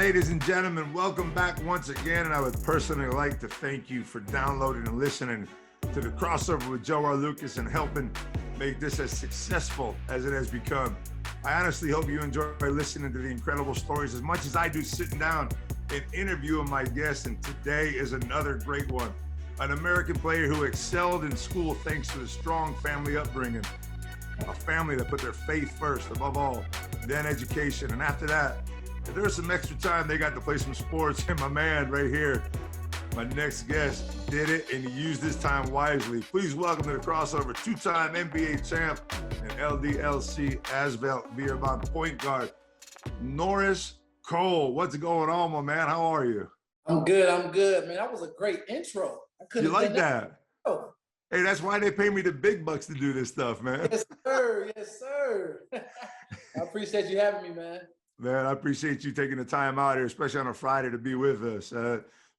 Ladies and gentlemen, welcome back once again, and I would personally like to thank you for downloading and listening to the crossover with Joe Arlauckas and helping make this as successful as it has become. I honestly hope you enjoy listening to the incredible stories as much as I do sitting down and interviewing my guests, and today is another great one. An American player who excelled in school thanks to a strong family upbringing, a family that put their faith first above all, then education, and after that, if there was some extra time, they got to play some sports. And my man right here, my next guest, did it, and he used his time wisely. Please welcome to the crossover, two-time NBA champ and LDLC ASVEL beer bomb point guard, Norris Cole. What's going on, my man? How are you? I'm good, man. That was a great intro. I couldn't. You like that? Oh. Hey, that's why they pay me the big bucks to do this stuff, man. Yes, sir. Yes, sir. I appreciate you having me, man. Man, I appreciate you taking the time out here, especially on a Friday, to be with us.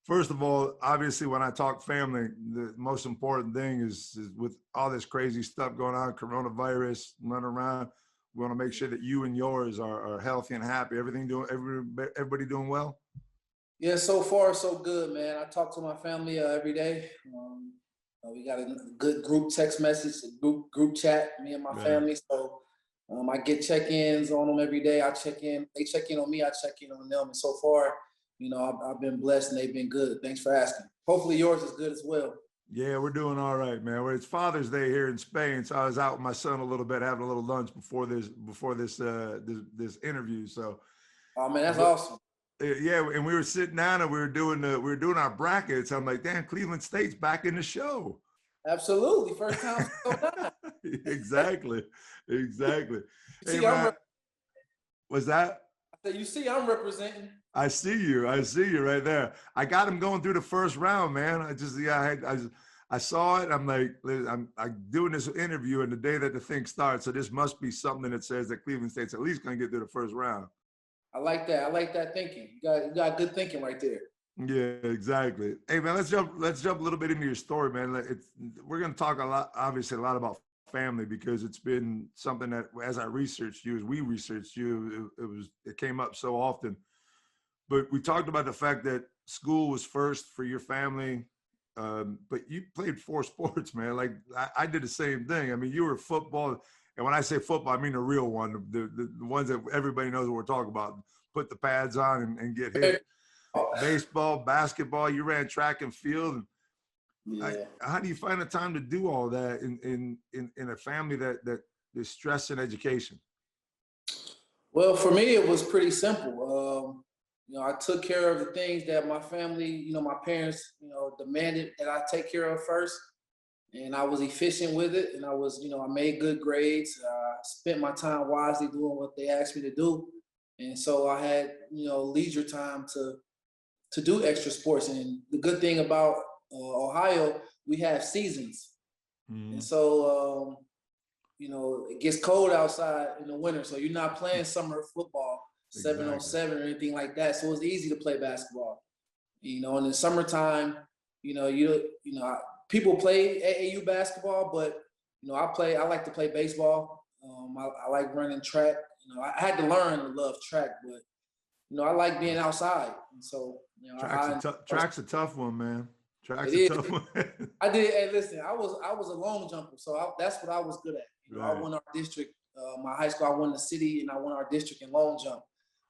First of all, obviously, when I talk family, the most important thing is with all this crazy stuff going on, coronavirus, running around, we want to make sure that you and yours are healthy and happy. Everybody doing well? Yeah, so far, so good, man. I talk to my family every day. We got a good group text message, a group chat, me and my family. So I get check-ins on them every day. I check in. They check in on me. I check in on them. And so far, you know, I've been blessed and they've been good. Thanks for asking. Hopefully yours is good as well. Yeah, we're doing all right, man. It's Father's Day here in Spain, so I was out with my son a little bit, having a little lunch before this interview. So, oh man, that's awesome. Yeah, and we were sitting down and we were doing our brackets. I'm like, damn, Cleveland State's back in the show. Absolutely, first time. Exactly. See, hey, was that? I said, you see, I'm representing. I see you right there. I got him going through the first round, man. I saw it. I'm like, I'm doing this interview and the day that the thing starts. So this must be something that says that Cleveland State's at least going to get through the first round. I like that. I like that thinking. You got good thinking right there. Yeah, exactly. Hey, man, let's jump a little bit into your story, man. We're going to talk obviously a lot about family, because it's been something that, as I researched you, as we researched you, it came up so often. But we talked about the fact that school was first for your family, but you played 4 sports, man. Like I did the same thing. I mean, you were football, and when I say football, I mean the real one, the ones that everybody knows what we're talking about. Put the pads on and get hit. Baseball, basketball, you ran track and field. Yeah. How do you find the time to do all that in a family that is stress and education? Well, for me, it was pretty simple. I took care of the things that my family, my parents, demanded that I take care of first. And I was efficient with it. And I was, I made good grades. Spent my time wisely doing what they asked me to do. And so I had, leisure time to do extra sports. And the good thing about Ohio, we have seasons. Mm-hmm. And so, it gets cold outside in the winter. So you're not playing summer football, 7-on-7 or anything like that. So it's easy to play basketball. In the summertime, people play AAU basketball, but, I like to play baseball. I like running track. I had to learn to love track, but, I like being outside. And so, track's a tough one, man. Track's a tough one. I did. Hey, listen, I was a long jumper, so that's what I was good at. Right. I won our district, my high school. I won the city, and I won our district in long jump.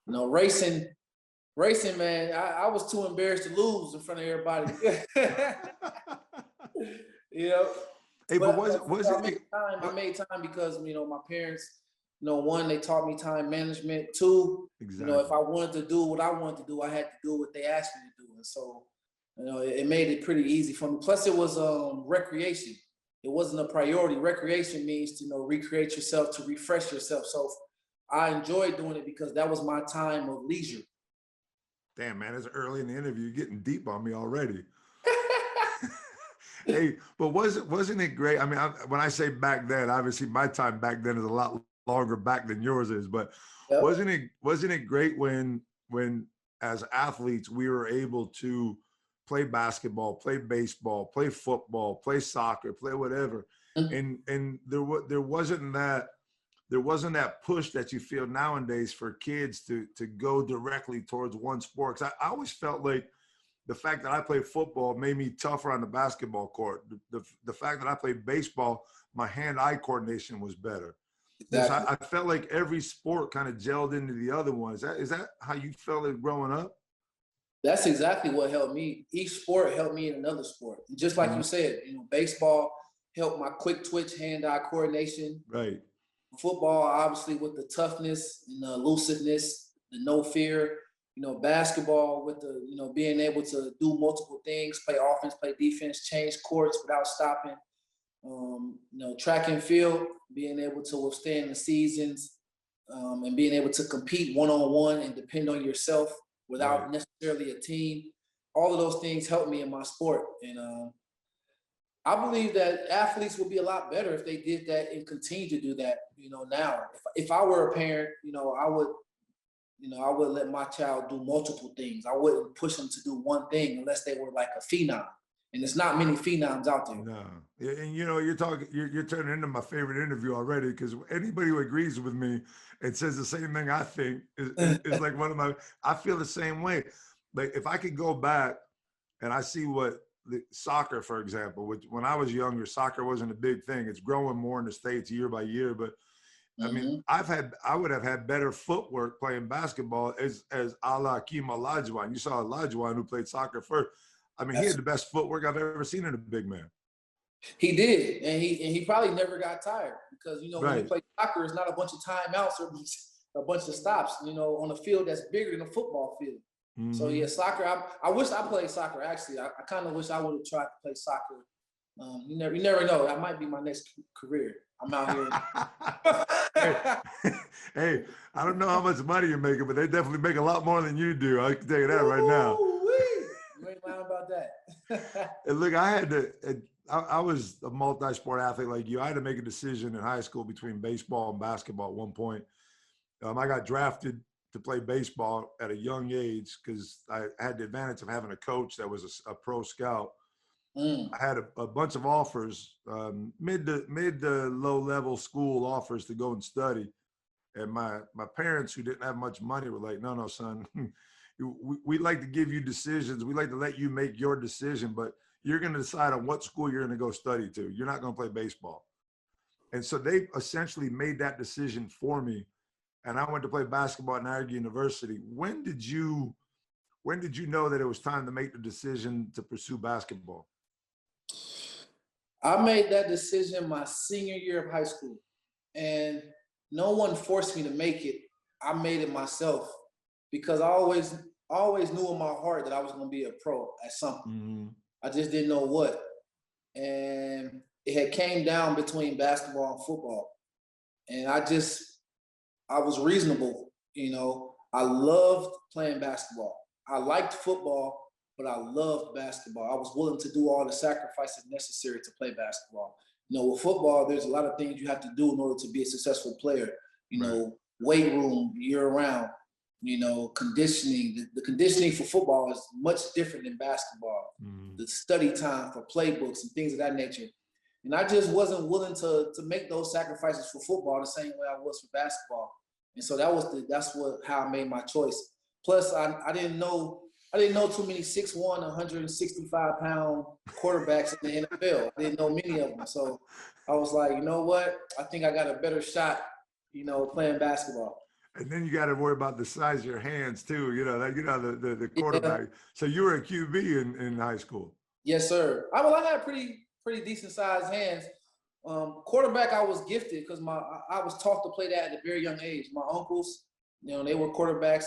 Racing, man. I was too embarrassed to lose in front of everybody. Hey, but I made time because my parents. One, they taught me time management. Two, exactly. If I wanted to do what I wanted to do, I had to do what they asked me to do. And so, it made it pretty easy for me. Plus, it was recreation. It wasn't a priority. Recreation means to recreate yourself, to refresh yourself. So I enjoyed doing it because that was my time of leisure. Damn, man, it's early in the interview. You're getting deep on me already. Hey, but wasn't it great? I mean, when I say back then, obviously my time back then is a lot longer back than yours is, but yep. wasn't it great when as athletes we were able to play basketball, play baseball, play football, play soccer, play whatever, and there wasn't that there wasn't that push that you feel nowadays for kids to go directly towards one sport. 'Cause I always felt like the fact that I played football made me tougher on the basketball court. The fact that I played baseball, my hand-eye coordination was better. Exactly. I felt like every sport kind of gelled into the other one. Is that how you felt it growing up? That's exactly what helped me. Each sport helped me in another sport. And just like you said, baseball helped my quick twitch, hand-eye coordination. Right. Football, obviously, with the toughness and the elusiveness, the no fear. Basketball with the, being able to do multiple things, play offense, play defense, change courts without stopping. Track and field, being able to withstand the seasons, and being able to compete one-on-one and depend on yourself without necessarily a team. All of those things helped me in my sport. And I believe that athletes would be a lot better if they did that and continue to do that, now. If I were a parent, I would let my child do multiple things. I wouldn't push them to do one thing unless they were like a phenom. And there's not many phenoms out there. No. And you're turning into my favorite interview already, because anybody who agrees with me and says the same thing I think is like one of my, I feel the same way. Like if I could go back and I see what soccer, for example, which when I was younger, soccer wasn't a big thing. It's growing more in the States year by year, but I mean, I would have had better footwork playing basketball as a la Hakeem Olajuwon. You saw Olajuwon, who played soccer first. I mean, he had the best footwork I've ever seen in a big man. He did, and he probably never got tired because when you play soccer, it's not a bunch of timeouts or a bunch of stops. On a field that's bigger than a football field. So yeah, soccer. I wish I played soccer. Actually, I kind of wish I would have tried to play soccer. You never know. That might be my next career. I'm out here. Hey, I don't know how much money you're making, but they definitely make a lot more than you do. I can tell you that right now. You ain't lying about that. And look, I was a multi-sport athlete like you. I had to make a decision in high school between baseball and basketball at one point. I got drafted to play baseball at a young age because I had the advantage of having a coach that was a pro scout. I had a bunch of offers, mid to low level school offers to go and study. And my parents, who didn't have much money, were like, no, son, we'd like to give you decisions. We'd like to let you make your decision, but you're going to decide on what school you're going to go study to. You're not going to play baseball. And so they essentially made that decision for me. And I went to play basketball at Niagara University. When did you know that it was time to make the decision to pursue basketball? I made that decision my senior year of high school, and no one forced me to make it. I made it myself because I always knew in my heart that I was going to be a pro at something. I just didn't know what. And it had came down between basketball and football. And I was reasonable. I loved playing basketball. I liked football, but I loved basketball. I was willing to do all the sacrifices necessary to play basketball. With football, there's a lot of things you have to do in order to be a successful player. Weight room year round, conditioning. The conditioning for football is much different than basketball. The study time for playbooks and things of that nature. And I just wasn't willing to make those sacrifices for football the same way I was for basketball. And so that's how I made my choice. Plus, I didn't know too many 6'1", 165-pound quarterbacks in the NFL. I didn't know many of them. So I was like, you know what? I think I got a better shot, playing basketball. And then you got to worry about the size of your hands too. The quarterback. Yeah. So you were a QB in high school. Yes, sir. I had pretty decent sized hands. Quarterback, I was gifted because I was taught to play that at a very young age. My uncles, they were quarterbacks.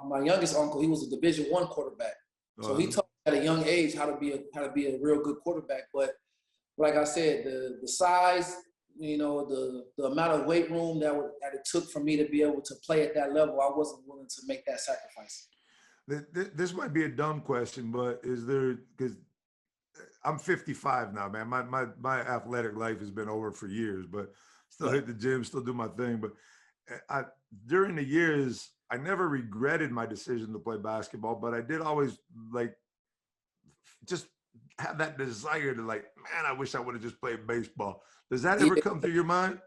My youngest uncle, he was a Division I quarterback, so he taught me at a young age how to be a real good quarterback. But like I said, the size, the amount of weight room that it took for me to be able to play at that level, I wasn't willing to make that sacrifice. This might be a dumb question, but because I'm 55 now, man. My athletic life has been over for years, but still hit the gym, still do my thing. But during the years, I never regretted my decision to play basketball, but I did always just have that desire to man, I wish I would have just played baseball. Does that ever come through your mind?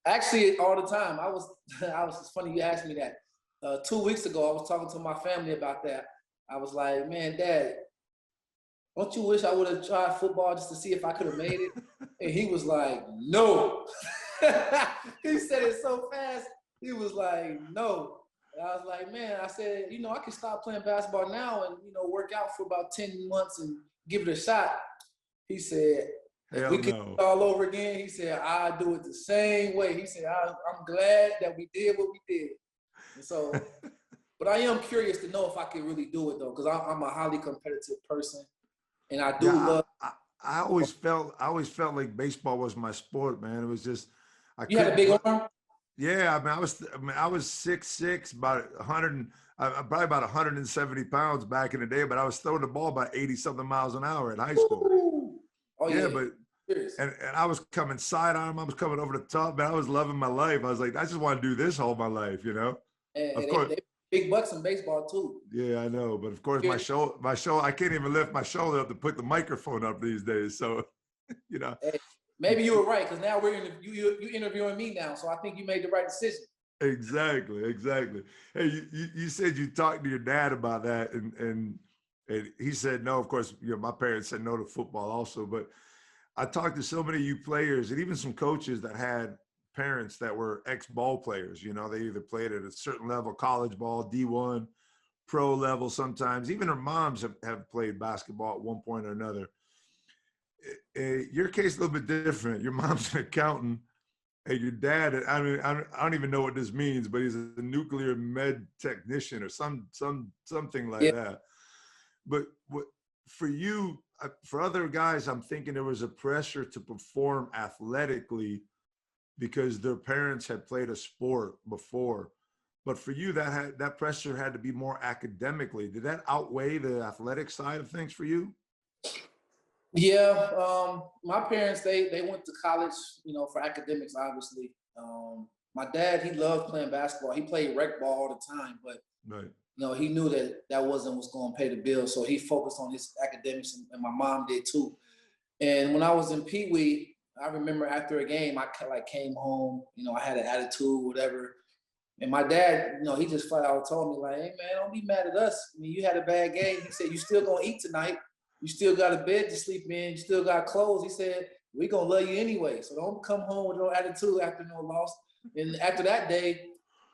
Actually, all the time. It's funny you asked me that. 2 weeks ago, I was talking to my family about that. I was like, man, Dad, don't you wish I would have tried football just to see if I could have made it? And he was like, no. He said it so fast. He was like, no. And I was like, man, I said, I can stop playing basketball now and, work out for about 10 months and give it a shot. He said, if we could do it all over again, he said, I'll do it the same way. He said, I'm glad that we did what we did. And so, but I am curious to know if I can really do it, though, because I'm a highly competitive person. And I do love. I always felt like baseball was my sport, man. It was just You had a big arm? Yeah, I was 6'6", about 100, probably about 170 pounds back in the day. But I was throwing the ball about 80-something miles an hour in high school. Ooh. Oh yeah, but and I was coming sidearm. I was coming over the top, man. I was loving my life. I was like, I just want to do this all my life, And of course. They big bucks in baseball too. Yeah, I know, but of course my shoulder, I can't even lift my shoulder up to put the microphone up these days. So, Hey, maybe you were right, because now you interviewing me now, so I think you made the right decision. Exactly. Hey, you said you talked to your dad about that, and he said no. Of course, my parents said no to football also, but I talked to so many of you players and even some coaches that had parents that were ex-ball players. They either played at a certain level, college ball, D1, pro level sometimes. Even their moms have played basketball at one point or another. Your case is a little bit different. Your mom's an accountant, and your dad, I don't even know what this means, but he's a nuclear med technician or something like that. But for you, for other guys, I'm thinking there was a pressure to perform athletically because their parents had played a sport before. But for you, that pressure had to be more academically. Did that outweigh the athletic side of things for you? Yeah, my parents, they went to college, for academics, obviously. My dad, he loved playing basketball. He played rec ball all the time, but right. He knew that wasn't what's going to pay the bills. So he focused on his academics, and my mom did too. And when I was in Pee Wee, I remember after a game, I came home, I had an attitude, whatever. And my dad, he just flat out told me like, hey man, don't be mad at us. I mean, you had a bad game. He said, you still gonna eat tonight. You still got a bed to sleep in. You still got clothes. He said, we gonna love you anyway. So don't come home with no attitude after no loss. And after that day,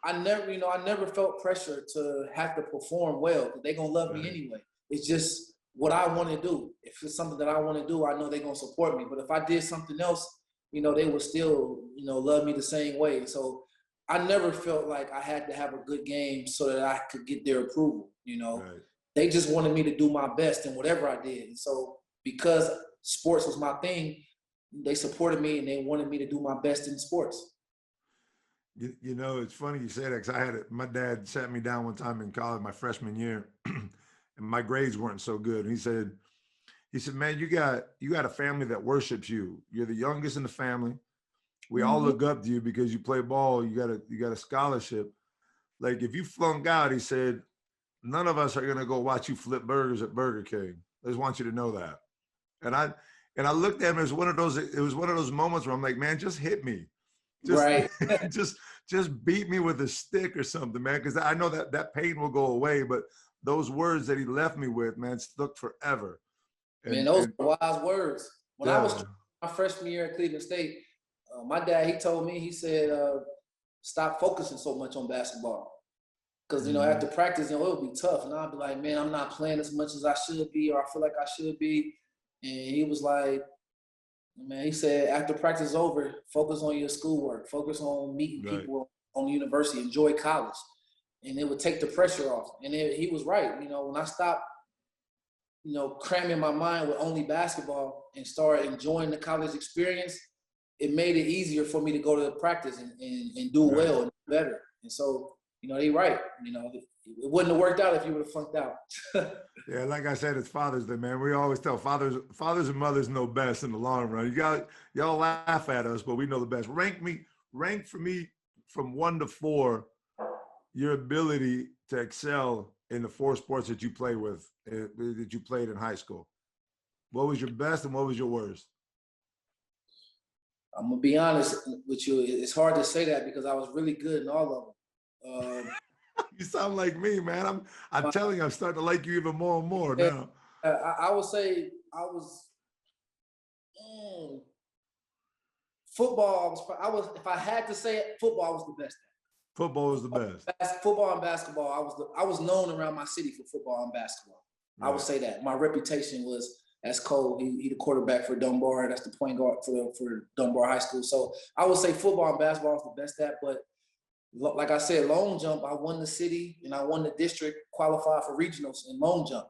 I never felt pressure to have to perform well, because they're gonna love me anyway. It's just what I want to do. If it's something that I want to do, I know they're gonna support me. But if I did something else, they would still, love me the same way. So I never felt like I had to have a good game so that I could get their approval. Right. They just wanted me to do my best in whatever I did. And so because sports was my thing, they supported me and they wanted me to do my best in sports. It's funny you say that, because my dad sat me down one time in college, my freshman year, and my grades weren't so good. And he said, man, you got a family that worships you. You're the youngest in the family. We all look up to you because you play ball. You got a scholarship. Like if you flunk out, he said, none of us are gonna go watch you flip burgers at Burger King. I just want you to know that. And I looked at him as it was one of those moments where I'm like, man, just hit me. Right. just beat me with a stick or something, man. Because I know that pain will go away, but those words that he left me with, man, stuck forever. Man, those are wise words. When I was my freshman year at Cleveland State, my dad, he told me, he said, stop focusing so much on basketball. Because, after practice, it would be tough. And I'd be like, man, I'm not playing as much as I should be, or I feel like I should be. And he was like, man, he said, after practice is over, focus on your schoolwork, focus on meeting people on the university, enjoy college. And it would take the pressure off. And he was right. When I stopped, cramming my mind with only basketball and started enjoying the college experience, it made it easier for me to go to the practice and do well and do better. And so, they right. It wouldn't have worked out if you would have flunked out. Yeah, like I said, it's Father's Day, man. We always tell fathers and mothers know best in the long run. Y'all laugh at us, but we know the best. Rank for me from 1 to 4 your ability to excel in the 4 sports that you played in high school. What was your best and what was your worst? I'm gonna be honest with you. It's hard to say that because I was really good in all of them. You sound like me, man. I'm telling you, I'm starting to like you even more and more Yeah, now. I would say I was football. If I had to say it, football was the best. Football was the best. Football and basketball. I was known around my city for football and basketball. Right. I would say that my reputation was as Cole. He the quarterback for Dunbar. That's the point guard for Dunbar High School. So I would say football and basketball was the best at. But like I said, long jump. I won the city and I won the district. Qualified for regionals in long jump.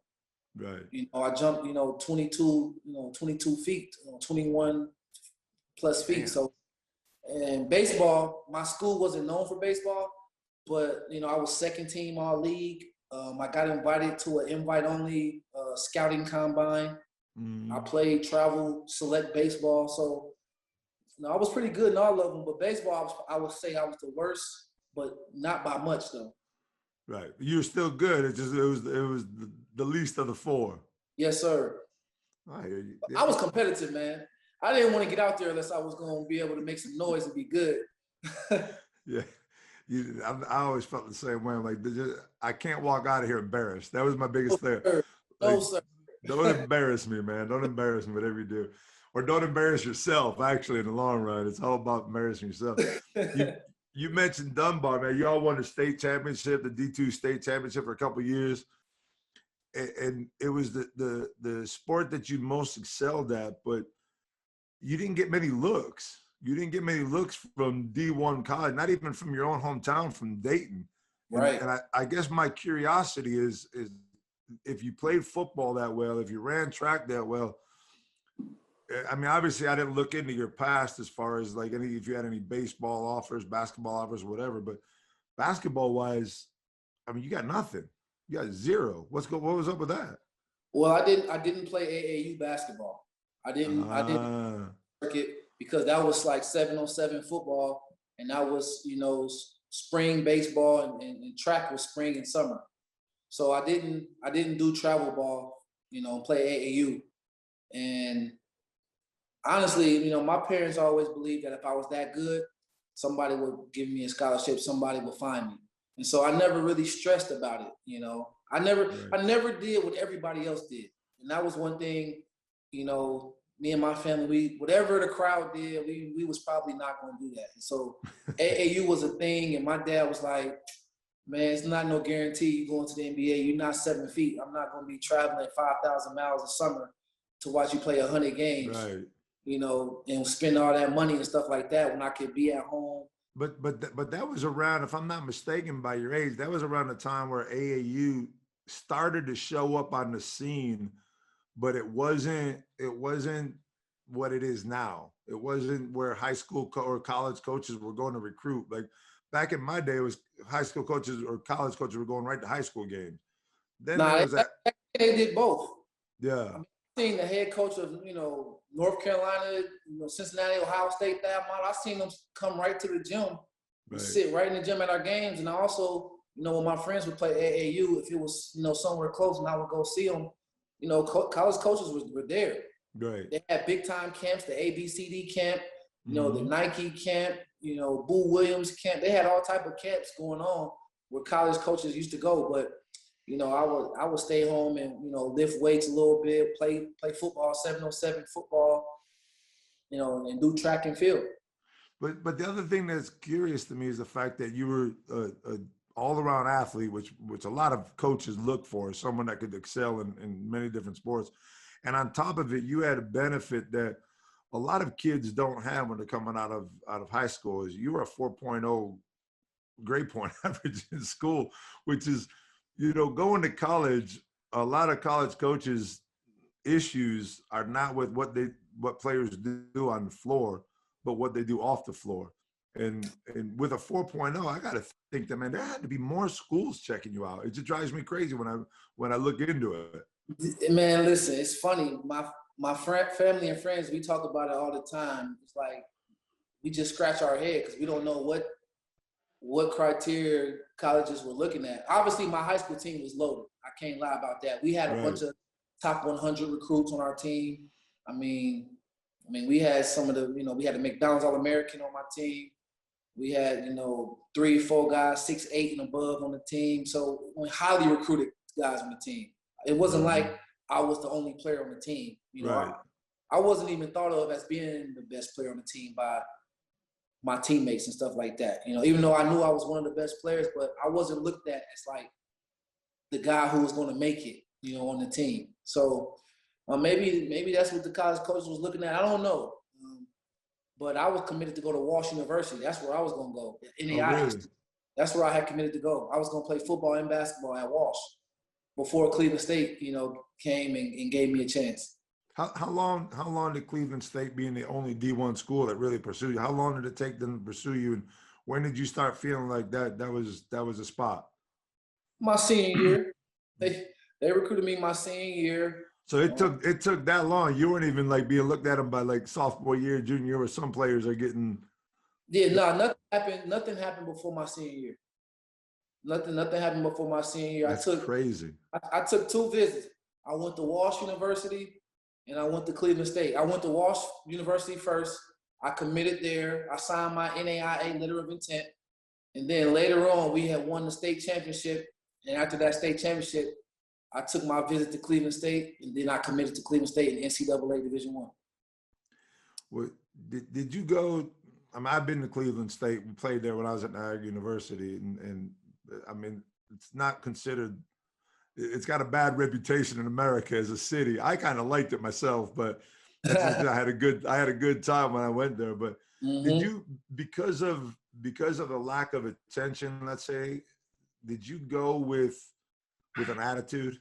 Right. I jumped 22 feet, 21 plus feet. Damn. So. And baseball, my school wasn't known for baseball, but I was second team all league. I got invited to an invite-only scouting combine. I played travel select baseball, so I was pretty good in all of them. But baseball, I would say I was the worst, but not by much though. Right, you were still good. It was the least of the four. Yes, sir. I was competitive, man. I didn't want to get out there unless I was going to be able to make some noise and be good. Yeah. I always felt the same way. I'm like, I can't walk out of here embarrassed. That was my biggest thing. No, sir. Don't embarrass me, man. Don't embarrass me, whatever you do. Or don't embarrass yourself, actually, in the long run. It's all about embarrassing yourself. You mentioned Dunbar, man. Y'all won the state championship, the D2 state championship for a couple of years. And it was the sport that you most excelled at, but you didn't get many looks. You didn't get many looks from D1 college, not even from your own hometown, from Dayton. Right. And I guess my curiosity is if you played football that well, if you ran track that well, I mean, obviously I didn't look into your past as far as like if you had any baseball offers, basketball offers, whatever, but basketball wise, I mean, you got nothing. You got zero. What was up with that? Well, I didn't play AAU basketball. I didn't circuit because that was like 7-on-7 football, and that was spring baseball and track was spring and summer. So I didn't do travel ball, play AAU. And honestly, my parents always believed that if I was that good, somebody would give me a scholarship, somebody would find me. And so I never really stressed about it, I never did what everybody else did. And that was one thing, me and my family, whatever the crowd did, we was probably not going to do that. And so AAU was a thing, and my dad was like, man, it's not no guarantee you going to the NBA. You're not 7 feet. I'm not going to be traveling 5,000 miles a summer to watch you play 100 games, right. And spend all that money and stuff like that when I could be at home. But that was around, if I'm not mistaken by your age, that was around the time where AAU started to show up on the scene, but it wasn't what it is now. It wasn't where high school or college coaches were going to recruit. Like back in my day, it was high school coaches or college coaches were going right to high school games. Then they did both. Yeah. I've seen the head coach of, North Carolina, Cincinnati, Ohio State, that model. I've seen them come right to the gym, right. Sit right in the gym at our games. And I also, when my friends would play AAU, if it was, somewhere close and I would go see them, college coaches were there. Right. They had big time camps, the ABCD camp, the Nike camp, Boo Williams camp. They had all type of camps going on where college coaches used to go. But, I would stay home and, lift weights a little bit, play football, 7-on-7 football, and do track and field. But the other thing that's curious to me is the fact that you were a all-around athlete, which a lot of coaches look for, someone that could excel in many different sports. And on top of it, you had a benefit that a lot of kids don't have when they're coming out of high school. Is you were a 4.0 grade point average in school, which is, going to college, a lot of college coaches' issues are not with what players do on the floor, but what they do off the floor. And with a 4.0, I got to think that, man, there had to be more schools checking you out. It just drives me crazy when I look into it. Man, listen, it's funny. My family and friends, we talk about it all the time. It's like we just scratch our head because we don't know what criteria colleges were looking at. Obviously, my high school team was loaded. I can't lie about that. We had a bunch of top 100 recruits on our team. I mean, I mean, we had some of the, we had the McDonald's All-American on my team. We had, 3, 4 guys, 6'8" and above on the team. So we highly recruited guys on the team. It wasn't like I was the only player on the team. Right. I wasn't even thought of as being the best player on the team by my teammates and stuff like that. Even though I knew I was one of the best players, but I wasn't looked at as like the guy who was going to make it, on the team. So maybe that's what the college coach was looking at. I don't know. But I was committed to go to Walsh University. That's where I was going to go. Really? That's where I had committed to go. I was going to play football and basketball at Walsh before Cleveland State, came and gave me a chance. How long did Cleveland State, being the only D1 school that really pursued you, how long did it take them to pursue you, and when did you start feeling like that was a spot? My senior year. They recruited me my senior year. So it took that long. You weren't even like being looked at them by like sophomore year, junior year, where some players are getting. Yeah, no, nothing happened before my senior year. Nothing happened before my senior year. That's crazy. I took 2 visits. I went to Walsh University and I went to Cleveland State. I went to Walsh University first. I committed there. I signed my NAIA letter of intent. And then later on, we had won the state championship. And after that state championship, I took my visit to Cleveland State, and then I committed to Cleveland State in NCAA Division I. Well, did you go? I mean, I've been to Cleveland State. We played there when I was at Niagara University, and I mean, it's not considered. It's got a bad reputation in America as a city. I kind of liked it myself, but I had a good time when I went there. But did you, because of the lack of attention, let's say, did you go with an attitude?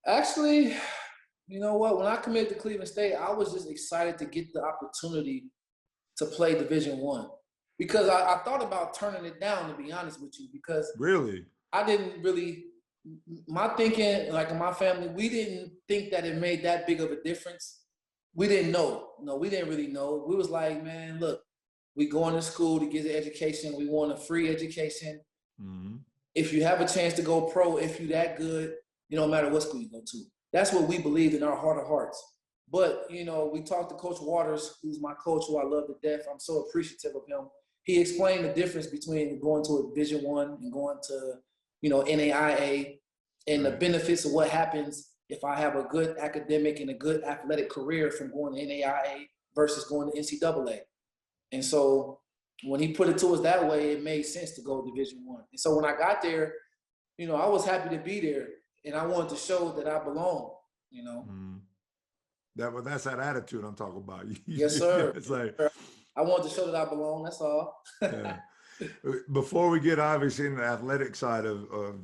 Actually, you know what? When I committed to Cleveland State, I was just excited to get the opportunity to play Division I, because I thought about turning it down, to be honest with you, because really, I didn't really, my thinking, like in my family, we didn't think that it made that big of a difference. We didn't know. No, we didn't really know. We was like, man, look, we going to school to get an education. We want a free education. Mm-hmm. If you have a chance to go pro, if you're that good, no matter what school you go to. That's what we believed in our heart of hearts. But, we talked to Coach Waters, who's my coach, who I love to death. I'm so appreciative of him. He explained the difference between going to a Division I and going to, NAIA, and the benefits of what happens if I have a good academic and a good athletic career from going to NAIA versus going to NCAA. And so when he put it to us that way, it made sense to go Division I. And so when I got there, I was happy to be there, and I wanted to show that I belong, Mm. That's that attitude I'm talking about. Yes, sir. It's like, I wanted to show that I belong. That's all. Yeah. Before we get obviously in the athletic side of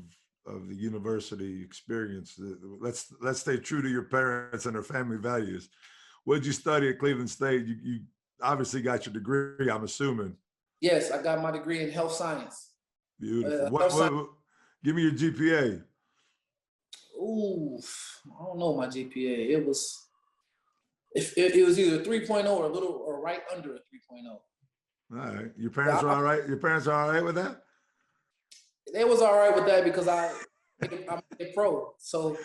the university experience, let's stay true to your parents and their family values. What did you study at Cleveland State? You obviously got your degree, I'm assuming. Yes, I got my degree in health science. Beautiful. Give me your GPA. Ooh, I don't know my GPA. It was either 3.0 or right under a 3.0. All right. Your parents are all right? Your parents are all right with that? They was all right with that because I'm a pro. So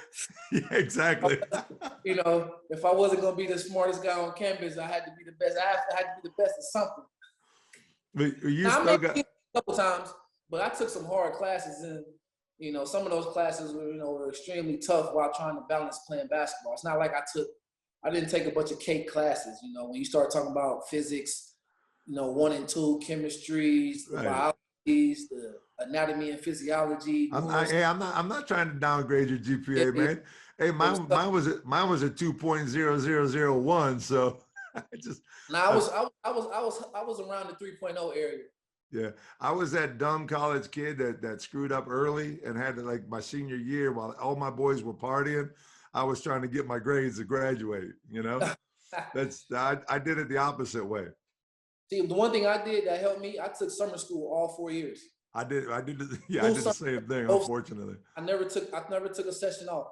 yeah, exactly. If I wasn't gonna be the smartest guy on campus, I had to be the best. I had to be the best at something. But you now, still got a couple times, but I took some hard classes, and some of those classes were extremely tough while trying to balance playing basketball. It's not like I didn't take a bunch of cake classes. When you start talking about physics, 1 and 2, chemistries, the biologies, the anatomy and physiology. I'm not trying to downgrade your GPA, man. Hey, mine was a 2.0001. So I was around the 3.0 area. Yeah, I was that dumb college kid that screwed up early and had to, like, my senior year while all my boys were partying, I was trying to get my grades to graduate. I did it the opposite way. See, the one thing I did that helped me, I took summer school all 4 years. I did the same thing, unfortunately. I never took a session off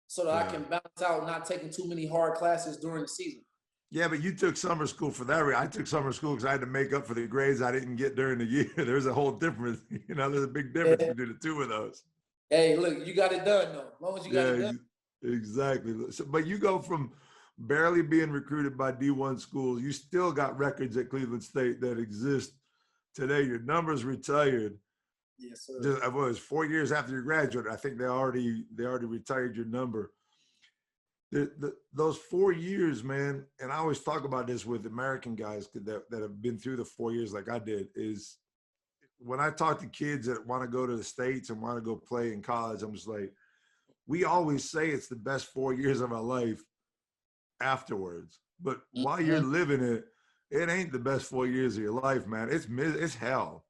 so that I can balance out not taking too many hard classes during the season. Yeah, but you took summer school for that reason. I took summer school because I had to make up for the grades I didn't get during the year. There's a whole difference. There's a big difference between the two of those. Hey, look, you got it done though. As long as you got it done. Exactly. So, but you go from barely being recruited by D1 schools. You still got records at Cleveland State that exist today. Your number's retired. Yes, sir. Just, it was 4 years after you graduated. I think they already retired your number. Those 4 years, man, and I always talk about this with American guys that have been through the 4 years like I did, is when I talk to kids that want to go to the States and want to go play in college, I'm just like, we always say it's the best 4 years of our life afterwards. But while you're living it, it ain't the best 4 years of your life, man. It's hell.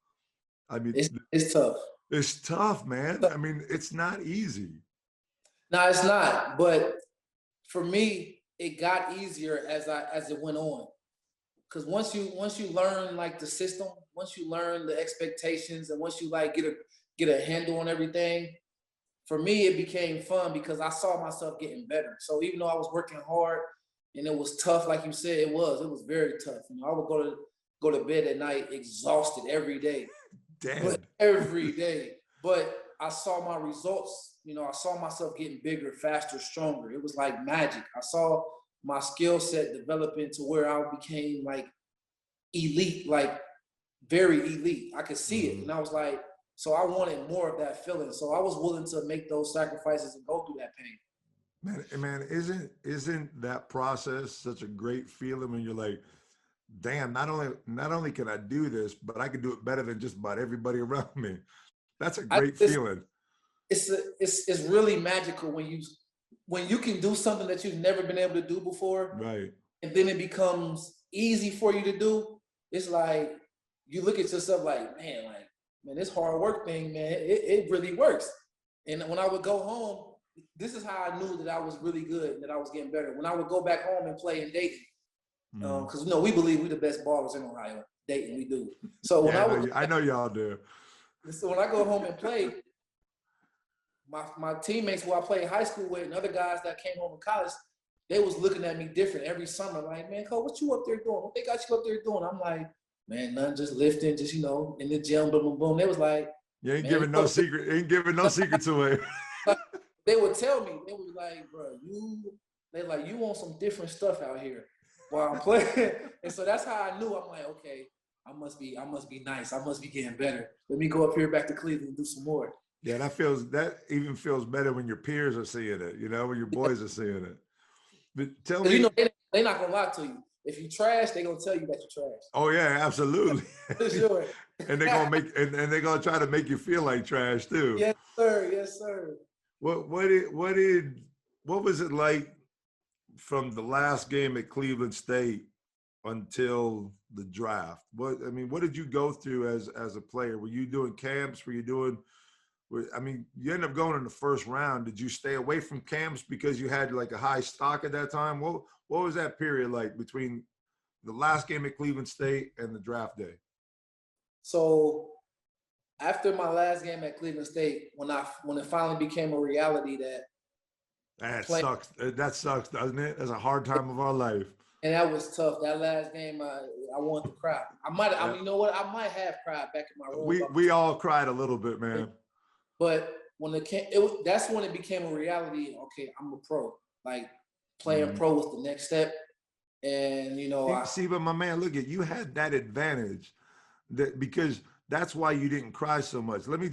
I mean, it's tough. It's tough, man. I mean, it's not easy. No, it's not. But for me, it got easier as it went on. Because once you learn like the system, once you learn the expectations, and once you like get a handle on everything, for me it became fun because I saw myself getting better. So even though I was working hard and it was tough, like you said, it was very tough. You know, I would go to bed at night exhausted every day. Damn. Every day. But I saw my results. You know, I saw myself getting bigger, faster, stronger. It was like magic. I saw my skill set developing to where I became like elite, like very elite. I could see it. And I was like, so I wanted more of that feeling. So I was willing to make those sacrifices and go through that pain. Man, isn't that process such a great feeling when you're like, damn, not only can I do this, but I can do it better than just about everybody around me. That's a great feeling. It's really magical when you can do something that you've never been able to do before. Right. And then it becomes easy for you to do. It's like you look at yourself like, man, this hard work thing, man, it really works. And when I would go home, this is how I knew that I was really good and that I was getting better. When I would go back home and play in Dayton, because you know we believe we're the best ballers in Ohio. Dayton, we do. So when I know y'all do. So when I go home and play, my teammates who I played high school with and other guys that came home in college, they was looking at me different every summer. Like, man, Cole, what you up there doing? What they got you up there doing? I'm like, man, nothing, just lifting, just, you know, in the gym, boom, boom, boom. They was like, you ain't giving no secret. Ain't giving no secrets away. They would tell me, they was like, bro, you want some different stuff out here while I'm playing. And so that's how I knew. I'm like, okay, I must be nice. I must be getting better. Let me go up here back to Cleveland and do some more. Yeah, that even feels better when your peers are seeing it, you know, when your boys are seeing it. But tell me, you know, they're not gonna lie to you. If you trash, they're gonna tell you that you're trash. Oh yeah, absolutely. For sure. And they're gonna and they're gonna try to make you feel like trash too. Yes, sir. Yes, sir. What was it like from the last game at Cleveland State until the draft? What did you go through as a player? Were you doing camps? You ended up going in the first round. Did you stay away from camps because you had like a high stock at that time? What was that period like between the last game at Cleveland State and the draft day? So after my last game at Cleveland State, when it finally became a reality that sucks. That sucks, doesn't it? That's a hard time of our life. And that was tough. That last game, I wanted to cry. You know what? I might have cried back in my room. We all cried a little bit, man. But when that's when it became a reality. Okay, I'm a pro. Like playing pro was the next step. And you know, but my man, look at you had that advantage because that's why you didn't cry so much. Let me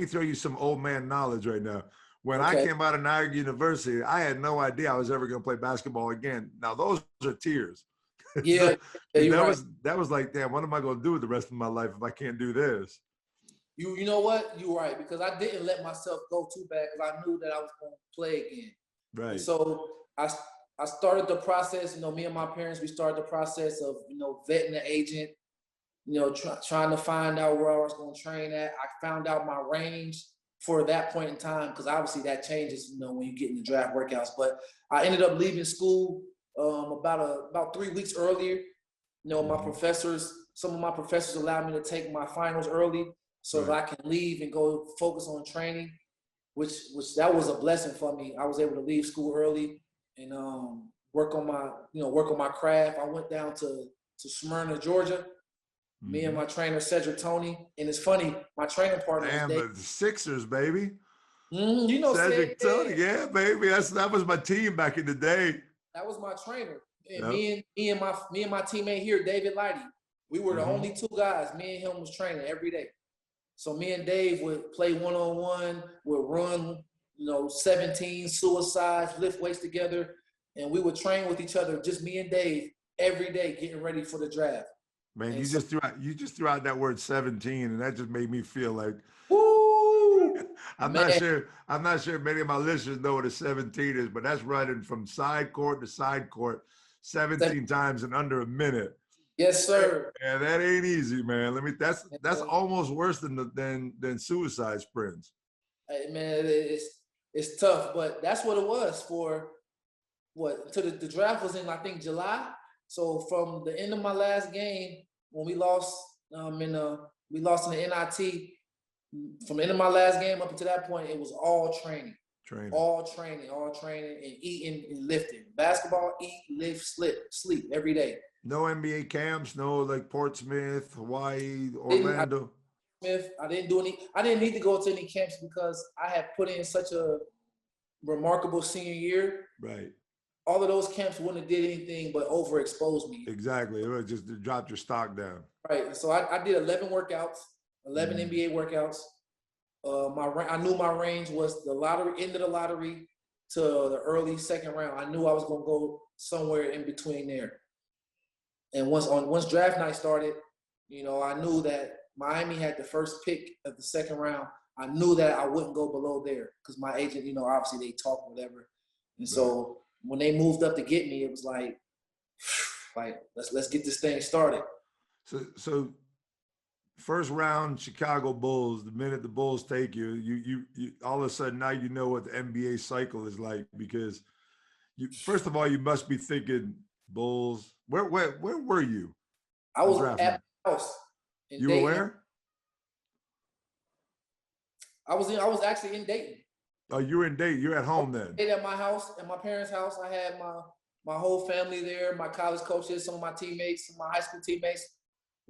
throw you some old man knowledge right now. When I came out of Niagara University, I had no idea I was ever going to play basketball again. Now those are tears. Yeah, that was like, damn, what am I going to do with the rest of my life if I can't do this? You know what? You're right, because I didn't let myself go too bad because I knew that I was going to play again. Right. And so I started the process. You know, me and my parents, we started the process of, you know, vetting the agent. You know, trying to find out where I was going to train at. I found out my range for that point in time, because obviously that changes, you know, when you get in the draft workouts. But I ended up leaving school about 3 weeks earlier. You know, some of my professors allowed me to take my finals early so that I can leave and go focus on training, which that was a blessing for me. I was able to leave school early and work on my craft. I went down to Smyrna, Georgia. Me and my trainer, Cedric Tony. And it's funny, my training partner. Damn, the Sixers, baby. You know Cedric Tony, yeah, baby. That was my team back in the day. That was my trainer. And Yep. me and my teammate here, David Lighty, we were the only two guys. Me and him was training every day. So me and Dave would play one-on-one, would run, 17 suicides, lift weights together, and we would train with each other, just me and Dave, every day, getting ready for the draft. Man, And you so, just threw out that word 17, and that just made me feel like woo, I'm man, not sure. I'm not sure many of my listeners know what a 17 is, but that's running from side court to side court 17 times in under a minute. yes, sir. Yeah, that ain't easy, man. That's And, almost worse than suicide sprints. man, it's tough, but that's what it was for. What, to the draft was in, I think, July. So from the end of my last game, when we lost in the NIT, from the end of my last game up until that point, it was all training. All training, and eating and lifting. Basketball, eat, lift, sleep every day. No NBA camps, no like Portsmouth, Hawaii, Orlando. I didn't need to go to any camps because I had put in such a remarkable senior year. Right. All of those camps wouldn't have did anything but overexpose me. Exactly. It would just dropped your stock down. Right. So I did 11 workouts, 11 NBA workouts. I knew my range was the lottery, end of the lottery to the early second round. I knew I was going to go somewhere in between there. And once draft night started, I knew that Miami had the first pick of the second round. I knew that I wouldn't go below there because my agent, obviously they talk whatever. And so when they moved up to get me, it was like let's get this thing started. So first round Chicago Bulls, the minute the Bulls take you, you all of a sudden now you know what the NBA cycle is like, because first of all you must be thinking Bulls. Where were you? I was at my house. You were where? I was actually in Dayton. Oh, you were in Dayton. You're at home then. At my house, at my parents' house. I had my whole family there, my college coaches, some of my teammates, some of my high school teammates.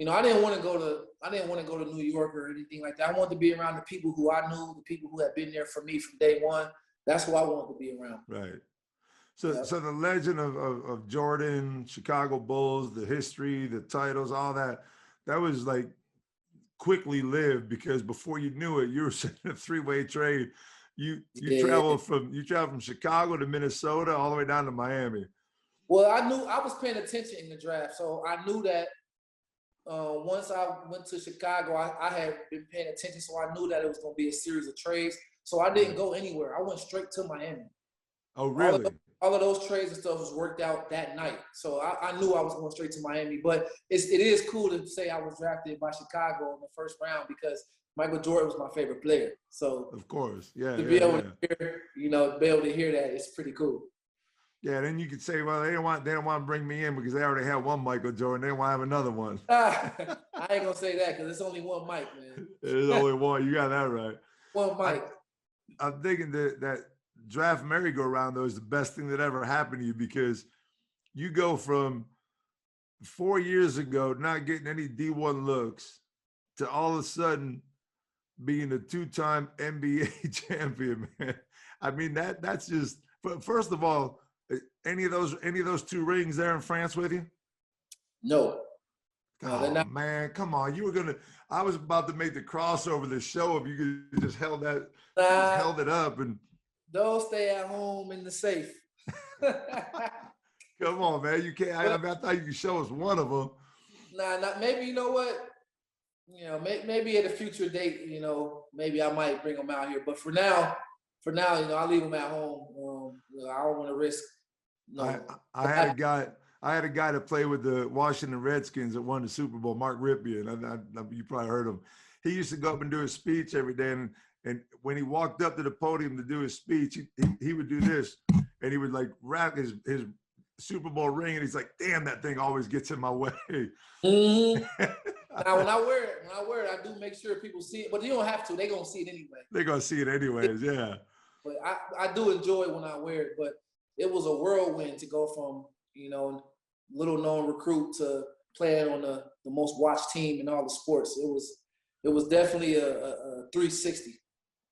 I didn't want to go to New York or anything like that. I wanted to be around the people who I knew, the people who had been there for me from day one. That's who I wanted to be around. Right. So the legend of Jordan, Chicago Bulls, the history, the titles, all that was like quickly lived, because before you knew it, you were sitting a three-way trade. You traveled from Chicago to Minnesota all the way down to Miami. Well, I knew I was paying attention in the draft, so I knew that once I went to Chicago, I had been paying attention, so I knew that it was going to be a series of trades. So I didn't go anywhere. I went straight to Miami. Oh, really? All of those trades and stuff was worked out that night. So I knew I was going straight to Miami. But it is cool to say I was drafted by Chicago in the first round, because Michael Jordan was my favorite player. So of course, yeah. To be able to hear that, it's pretty cool. Yeah, then you could say, well, they don't want to bring me in because they already have one Michael Jordan. They want to have another one. I ain't gonna say that because it's only one Mike, man. There's only one. You got that right. One Mike. I'm thinking that draft merry-go-round though is the best thing that ever happened to you, because you go from 4 years ago not getting any D1 looks to all of a sudden being a two-time NBA champion, man. I mean, that's just, first of all, any of those two rings there in France with you? No. Oh, man, come on. I was about to make the crossover the show if you could just held it up. And those stay at home in the safe. Come on, man. You can't. I thought you could show us one of them. Maybe, you know what? Maybe at a future date, maybe I might bring them out here. But for now, I leave them at home. I don't want to risk. No. I had a guy that played with the Washington Redskins that won the Super Bowl, Mark Ripien. You probably heard him. He used to go up and do his speech every day, and when he walked up to the podium to do his speech, he would do this, and he would like wrap his Super Bowl ring, and he's like, "Damn, that thing always gets in my way." Mm-hmm. Now, when I wear it, I do make sure people see it, but you don't have to. They're gonna see it anyway. They're gonna see it anyways, yeah. But I do enjoy it when I wear it. But it was a whirlwind to go from little known recruit to playing on the most watched team in all the sports. It was definitely a 360.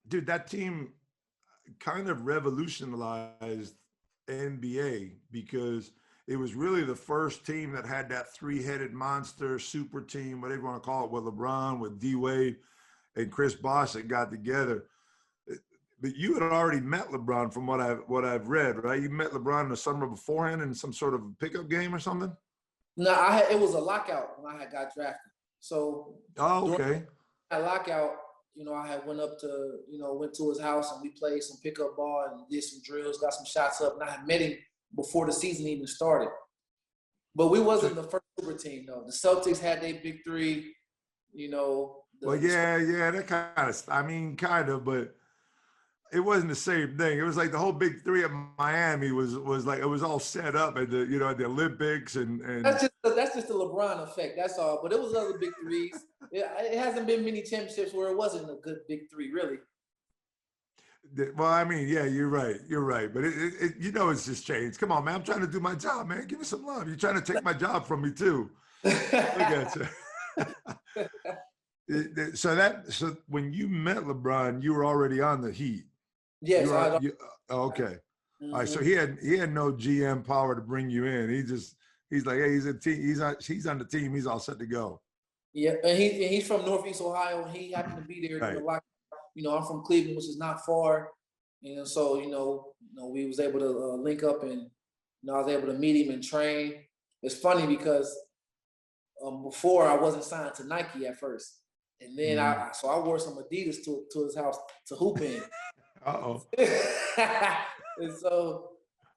Dude, that team kind of revolutionized NBA because it was really the first team that had that three-headed monster super team, whatever you want to call it, with LeBron, with DWade, and Chris Bosh that got together. But you had already met LeBron from what I've read, right? You met LeBron in the summer beforehand in some sort of pickup game or something? No, it was a lockout when I had got drafted. So okay. That lockout, I had went to his house and we played some pickup ball and did some drills, got some shots up, and I had met him before the season even started. But we wasn't the first super team though. The Celtics had their big three, that kind of, but it wasn't the same thing. It was like the whole big three at Miami was like it was all set up at the at the Olympics and that's just the LeBron effect. That's all. But it was other big threes. It hasn't been many championships where it wasn't a good big three, really. Well, yeah, you're right. You're right. But it's just changed. Come on, man. I'm trying to do my job, man. Give me some love. You're trying to take my job from me too. Look at you. So when you met LeBron, you were already on the Heat. Yes. Okay. Mm-hmm. All right. So he had no GM power to bring you in. He's like, hey, he's a team. He's on the team. He's all set to go. Yeah, and he's from Northeast Ohio, and he happened to be there. Right. I'm from Cleveland, which is not far, so we was able to link up, and I was able to meet him and train. It's funny because before I wasn't signed to Nike at first, and then I wore some Adidas to his house to hoop in. Uh-oh. And so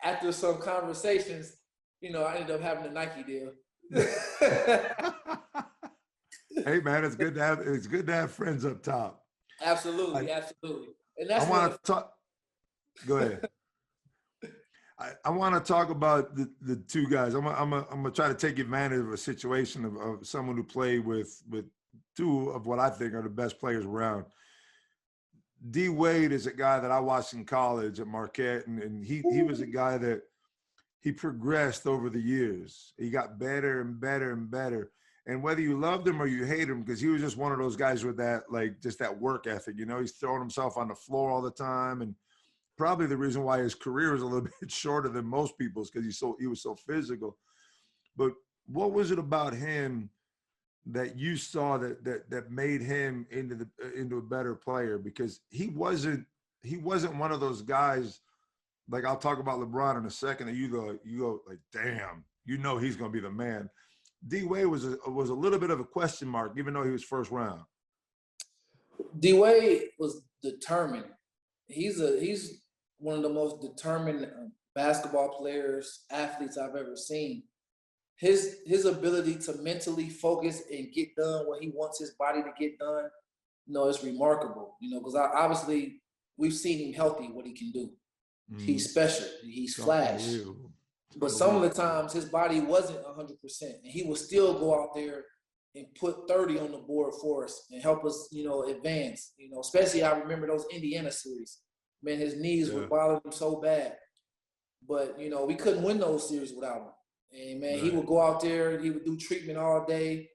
after some conversations, I ended up having a Nike deal. Hey man, it's good to have friends up top. Absolutely. And that's I want to talk. Go ahead. I want to talk about the two guys. I'm gonna try to take advantage of a situation of someone who played with two of what I think are the best players around. DWade is a guy that I watched in college at Marquette, and he was a guy that he progressed over the years. He got better and better and better. And whether you loved him or you hate him, because he was just one of those guys with that, just that work ethic, he's throwing himself on the floor all the time. And probably the reason why his career was a little bit shorter than most people's, because he was so physical. But what was it about him that you saw that made him into a better player? Because he wasn't one of those guys, like I'll talk about LeBron in a second, and you go like, damn, he's going to be the man. DWade was a little bit of a question mark, even though he was first round. DWade was determined. He's one of the most determined basketball players, athletes I've ever seen. His ability to mentally focus and get done what he wants his body to get done, it's remarkable. Because obviously we've seen him healthy, what he can do. He's special. He's flash. But some of the times his body wasn't 100%, and he would still go out there and put 30 on the board for us and help us, advance. Especially I remember those Indiana series. Man, his knees would bother him so bad. But we couldn't win those series without him. And man, he would go out there, he would do treatment all day,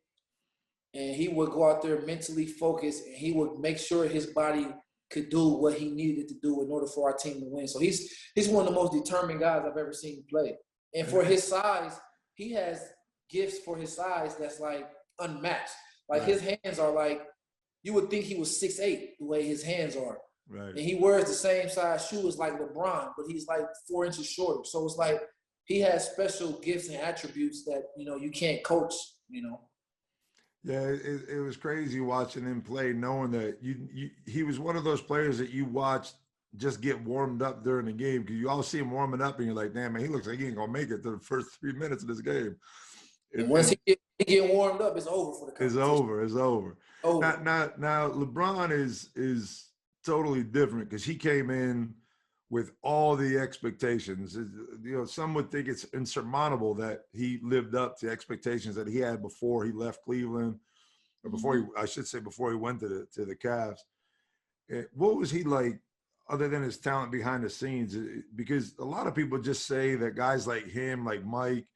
and he would go out there mentally focused, and he would make sure his body could do what he needed to do in order for our team to win. So he's one of the most determined guys I've ever seen play. And for his size, he has gifts for his size that's like unmatched. Like his hands are like, you would think he was 6'8", the way his hands are. Right. And he wears the same size shoes like LeBron, but he's like 4 inches shorter. So it's like he has special gifts and attributes that, you can't coach, Yeah, it was crazy watching him play, knowing that he was one of those players that you watched just get warmed up during the game, because you all see him warming up and you're like, damn, man, he looks like he ain't gonna make it to the first 3 minutes of this game. And once he get warmed up, it's over for the competition. It's over. Now LeBron is totally different, because he came in with all the expectations. Some would think it's insurmountable that he lived up to expectations that he had before he left Cleveland, or before he went to the Cavs. What was he like, other than his talent behind the scenes? Because a lot of people just say that guys like him, like Mike,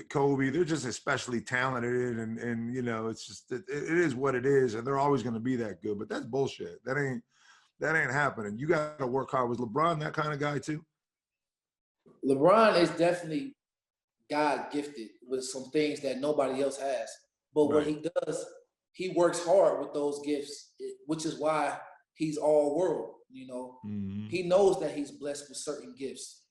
Kobe, they're just especially talented, and it's just it is what it is, and they're always going to be that good. But that's bullshit. That ain't happening. You got to work hard. Was LeBron that kind of guy too? LeBron is definitely God gifted with some things that nobody else has. But what he does, he works hard with those gifts, which is why he's all world. You know, he knows that he's blessed with certain gifts,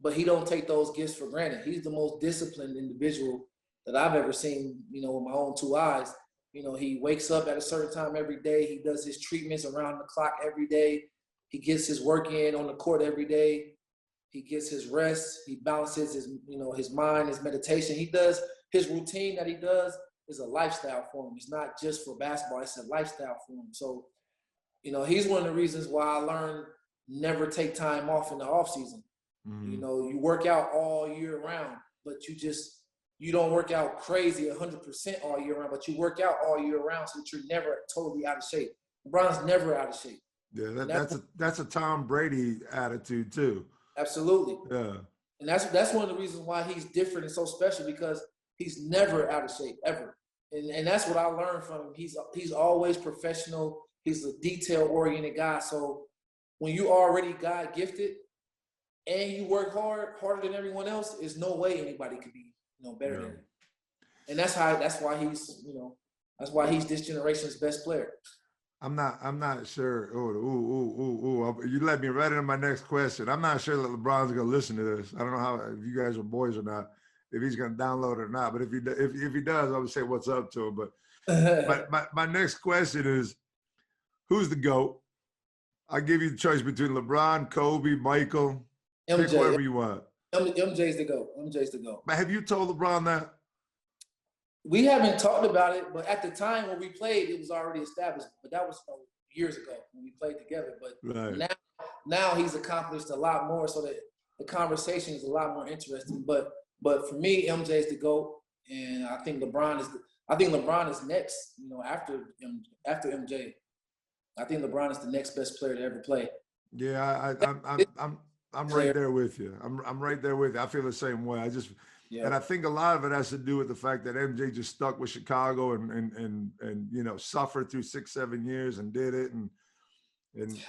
but he don't take those gifts for granted. He's the most disciplined individual that I've ever seen, you know, with my own two eyes. You know, he wakes up at a certain time every day. He does his treatments around the clock every day. He gets his work in on the court every day. He gets his rest. He balances his, you know, his mind, his meditation. He does his routine that he does is a lifestyle for him. It's not just for basketball. It's a lifestyle for him. So, you know, he's one of the reasons why I learned never take time off in the off season. You know, you work out all year round, but you don't work out crazy 100% all year round, but you work out all year round so that you're never totally out of shape. LeBron's never out of shape. Yeah, that's a Tom Brady attitude too. Absolutely. Yeah. And that's one of the reasons why he's different and so special, because he's never out of shape, ever. And that's what I learned from him. He's always professional. He's a detail-oriented guy. So when you already God gifted and you work harder than everyone else, there's no way anybody could be, you know, better than him. And that's why he's this generation's best player. I'm not sure. You led me right into my next question. I'm not sure that LeBron's gonna listen to this. I don't know how, if you guys are boys or not, if he's gonna download it or not. But if he does, I would say what's up to him. But my next question is, who's the GOAT? I'll give you the choice between LeBron, Kobe, Michael. MJ. Pick whoever you want. MJ's the GOAT. MJ's the GOAT. But have you told LeBron that? We haven't talked about it, but at the time when we played, it was already established. But that was years ago when we played together. But now he's accomplished a lot more, so that the conversation is a lot more interesting. But for me, MJ's the GOAT, and I think LeBron is next. You know, after MJ, I think LeBron is the next best player to ever play. Yeah, I'm right there with you. I'm right there with you. I feel the same way. And I think a lot of it has to do with the fact that MJ just stuck with Chicago and you know, suffered through 6-7 years and did it. And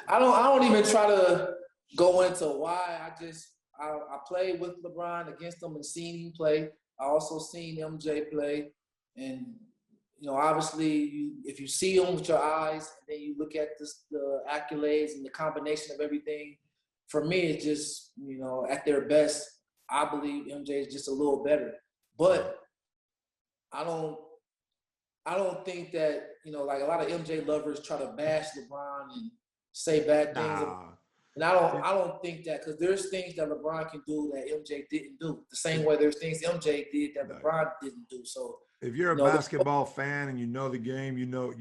I don't even try to go into why. I played with LeBron against him and seen him play. I also seen MJ play, and you know, obviously, if you see them with your eyes, and then you look at the accolades and the combination of everything, for me, it's just, you know, at their best, I believe MJ is just a little better. But I don't think that, you know, like a lot of MJ lovers try to bash LeBron and say bad things. And I don't think that, because there's things that LeBron can do that MJ didn't do. The same way there's things MJ did that LeBron didn't do. So if you're a basketball fan and you know the game, you know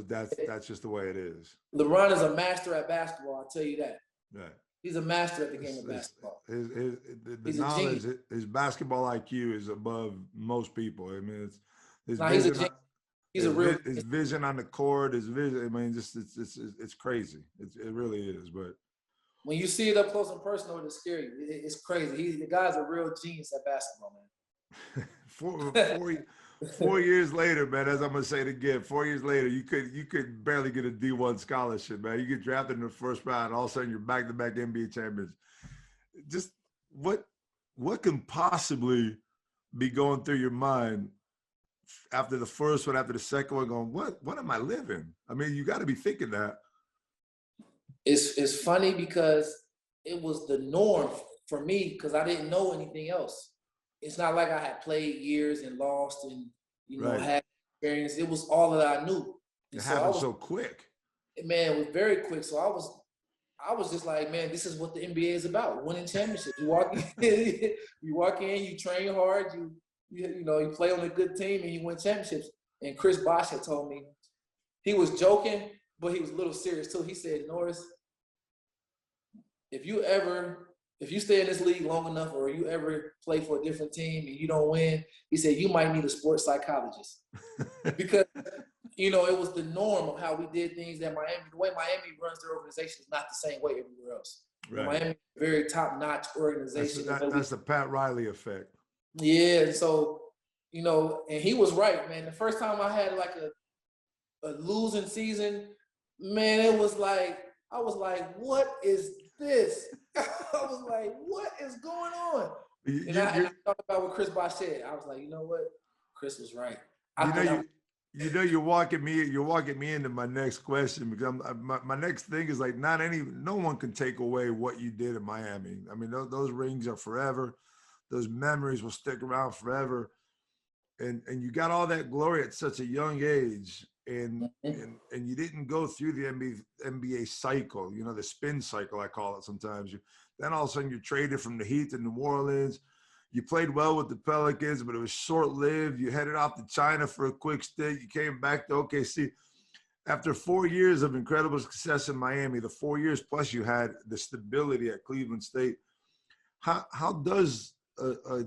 that's just the way it is. LeBron is a master at basketball, I'll tell you that. Right. He's a master at the game of basketball. The knowledge, his basketball IQ is above most people. I mean, his vision on the court, his vision. I mean, just it's crazy. It really is. But when you see it up close and personal, it's scary. It's crazy. The guy's a real genius at basketball, man. 4 years later, man, as I'm gonna say it again, 4 years later, you could barely get a D1 scholarship, man. You get drafted in the first round, all of a sudden you're back-to-back NBA champions. Just what can possibly be going through your mind after the first one, after the second one, going, what am I living? I mean, you got to be thinking that. It's funny because it was the norm for me, because I didn't know anything else. It's not like I had played years and lost and, you know, had experience. It was all that I knew. It happened so quick. Man, it was very quick. So I was just like, man, this is what the NBA is about, winning championships. You walk in, you train hard, you know, you play on a good team and you win championships. And Chris Bosh had told me, he was joking, but he was a little serious too. He said, Norris, if you stay in this league long enough, or you ever play for a different team and you don't win, he said, you might need a sports psychologist. Because, you know, it was the norm of how we did things at Miami. The way Miami runs their organization is not the same way everywhere else. Right. Miami is a very top-notch organization. That's the Pat Riley effect. Yeah, and so, you know, and he was right, man. The first time I had like a losing season, man, it was like I was like, what is this? I was like, what is going on? And I talked about what Chris Bosh said. I was like, you know what? Chris was right. You're walking me into my next question, because my next thing is like, no one can take away what you did in Miami. I mean, those rings are forever. Those memories will stick around forever. And you got all that glory at such a young age, and you didn't go through the NBA cycle, the spin cycle, I call it sometimes. Then all of a sudden you're traded from the Heat to New Orleans. You played well with the Pelicans, but it was short-lived. You headed off to China for a quick stint. You came back to OKC. After 4 years of incredible success in Miami, the 4 years plus you had the stability at Cleveland State, how does a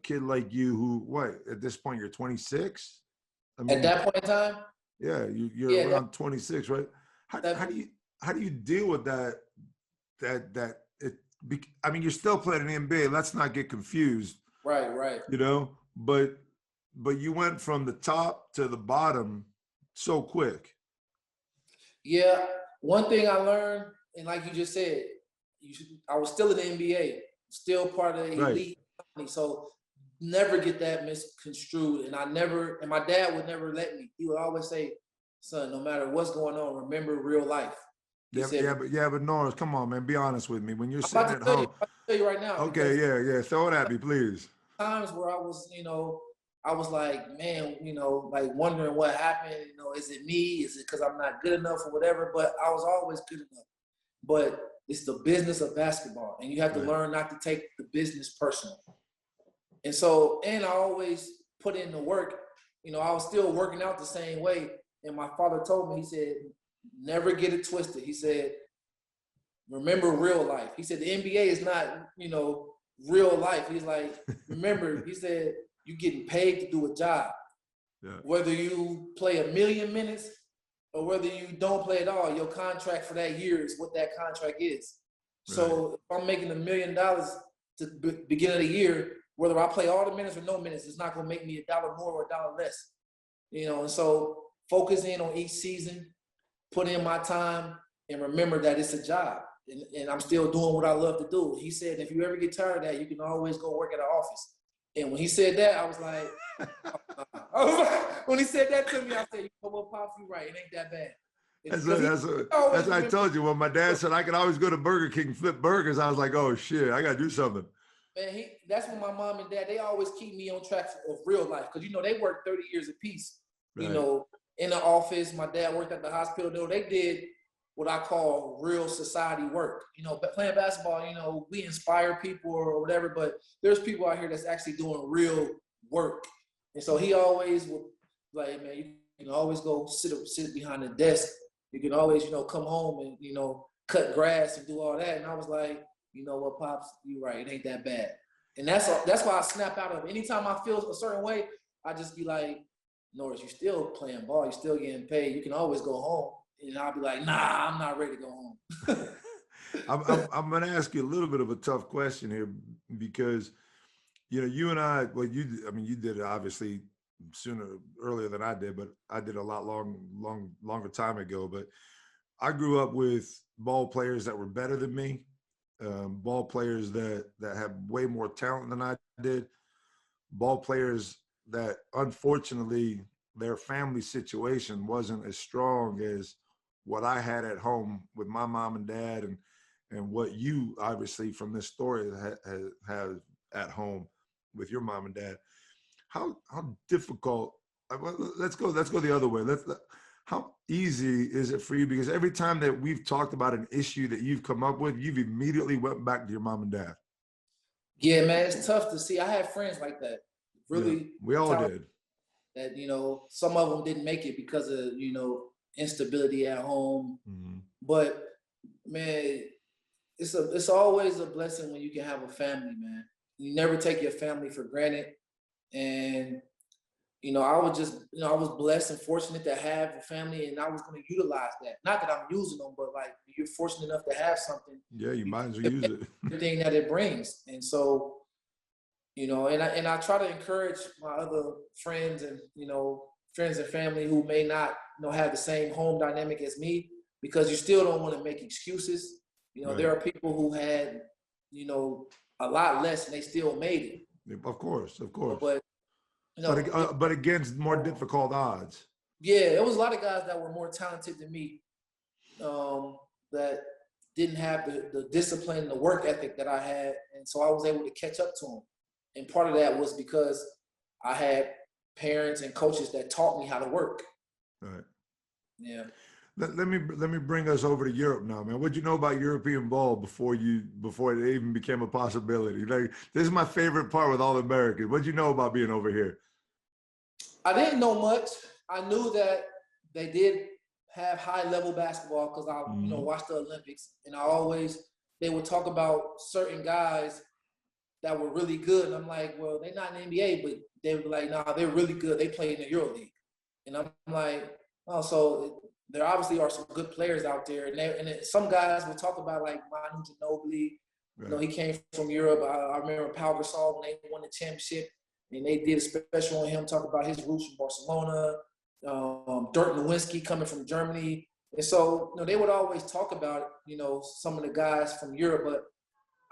kid like you, who, at this point you're 26? I mean, at that point in time? Yeah, you're around 26, right? How do you deal with that? I mean, you're still playing in the NBA. Let's not get confused. Right. But you went from the top to the bottom so quick. Yeah. One thing I learned, and like you just said, I was still in the NBA, still part of the elite company. So never get that misconstrued. And my dad would never let me. He would always say, son, no matter what's going on, remember real life. But Norris, come on, man, be honest with me. When you're sitting at home, I'll tell you right now. Okay, yeah, throw it at me, please. Times where I was, I was like, man, like wondering what happened. Is it me? Is it because I'm not good enough or whatever? But I was always good enough. But it's the business of basketball, and you have to learn not to take the business personal. And I always put in the work. I was still working out the same way. And my father told me, he said, never get it twisted. He said, remember real life. He said, the NBA is not, real life. He's like, remember, he said, you're getting paid to do a job. Yeah. Whether you play 1 million minutes or whether you don't play at all, your contract for that year is what that contract is. Right. So if I'm making $1 million to the beginning of the year, whether I play all the minutes or no minutes, it's not going to make me $1 more or $1 less. And so focus in on each season, put in my time, and remember that it's a job. And I'm still doing what I love to do. He said, if you ever get tired of that, you can always go work at an office. And when he said that, I was like, when he said that to me, I said, Pops, you're right. It ain't that bad. That's what I told you. When my dad said I could always go to Burger King, flip burgers, I was like, oh, shit, I got to do something. Man, that's when my mom and dad, they always keep me on track of real life. Because, they work 30 years apiece. Right. In the office, my dad worked at the hospital. They did what I call real society work. Playing basketball, we inspire people or whatever, but there's people out here that's actually doing real work. And so he always would like, man, you can always go sit behind the desk. You can always, come home and, cut grass and do all that. And I was like, you know what, Pops, you're right. It ain't that bad. And that's why I snap out of it. Anytime I feel a certain way, I just be like, Norris, you're still playing ball. You're still getting paid. You can always go home. And I'll be like, nah, I'm not ready to go home. I'm going to ask you a little bit of a tough question here because, you and I, you did it obviously earlier than I did, but I did a lot longer time ago. But I grew up with ball players that were better than me, ball players that have way more talent than I did, ball players that unfortunately their family situation wasn't as strong as what I had at home with my mom and dad and what you obviously from this story have at home with your mom and dad. How difficult, let's go the other way. How easy is it for you? Because every time that we've talked about an issue that you've come up with, you've immediately went back to your mom and dad. Yeah, man, it's tough to see. I had friends like that. Really, yeah, we all did. That some of them didn't make it because of instability at home. Mm-hmm. But man, it's always a blessing when you can have a family, man. You never take your family for granted. And I was blessed and fortunate to have a family, and I was going to utilize that. Not that I'm using them, but like you're fortunate enough to have something. Yeah, you might as well use it. Everything that it brings, and so. And I try to encourage my other friends and, friends and family who may not, have the same home dynamic as me. because you still don't want to make excuses. You know, Right. there are people who had, a lot less and they still made it. Of course. But, But against more difficult odds. yeah, there was a lot of guys that were more talented than me, that didn't have the discipline, the work ethic that I had. And so I was able to catch up to them. And part of that was because I had parents and coaches that taught me how to work. Right. Yeah. Let me bring us over to Europe now, man. What'd you know about European ball before it even became a possibility? Like, this is my favorite part with all Americans. What'd you know about being over here? I didn't know much. I knew that they did have high level basketball because I, watched the Olympics, and they would talk about certain guys that were really good. And I'm like, well, they're not in the NBA, but they were like, nah, they're really good. They play in the EuroLeague. And I'm like, oh, so there obviously are some good players out there. And some guys will talk about like Manu Ginobili. Right. He came from Europe. I remember Pau Gasol when they won the championship, and they did a special on him, talk about his roots from Barcelona. Dirk Nowitzki coming from Germany. And so, they would always talk about, some of the guys from Europe, but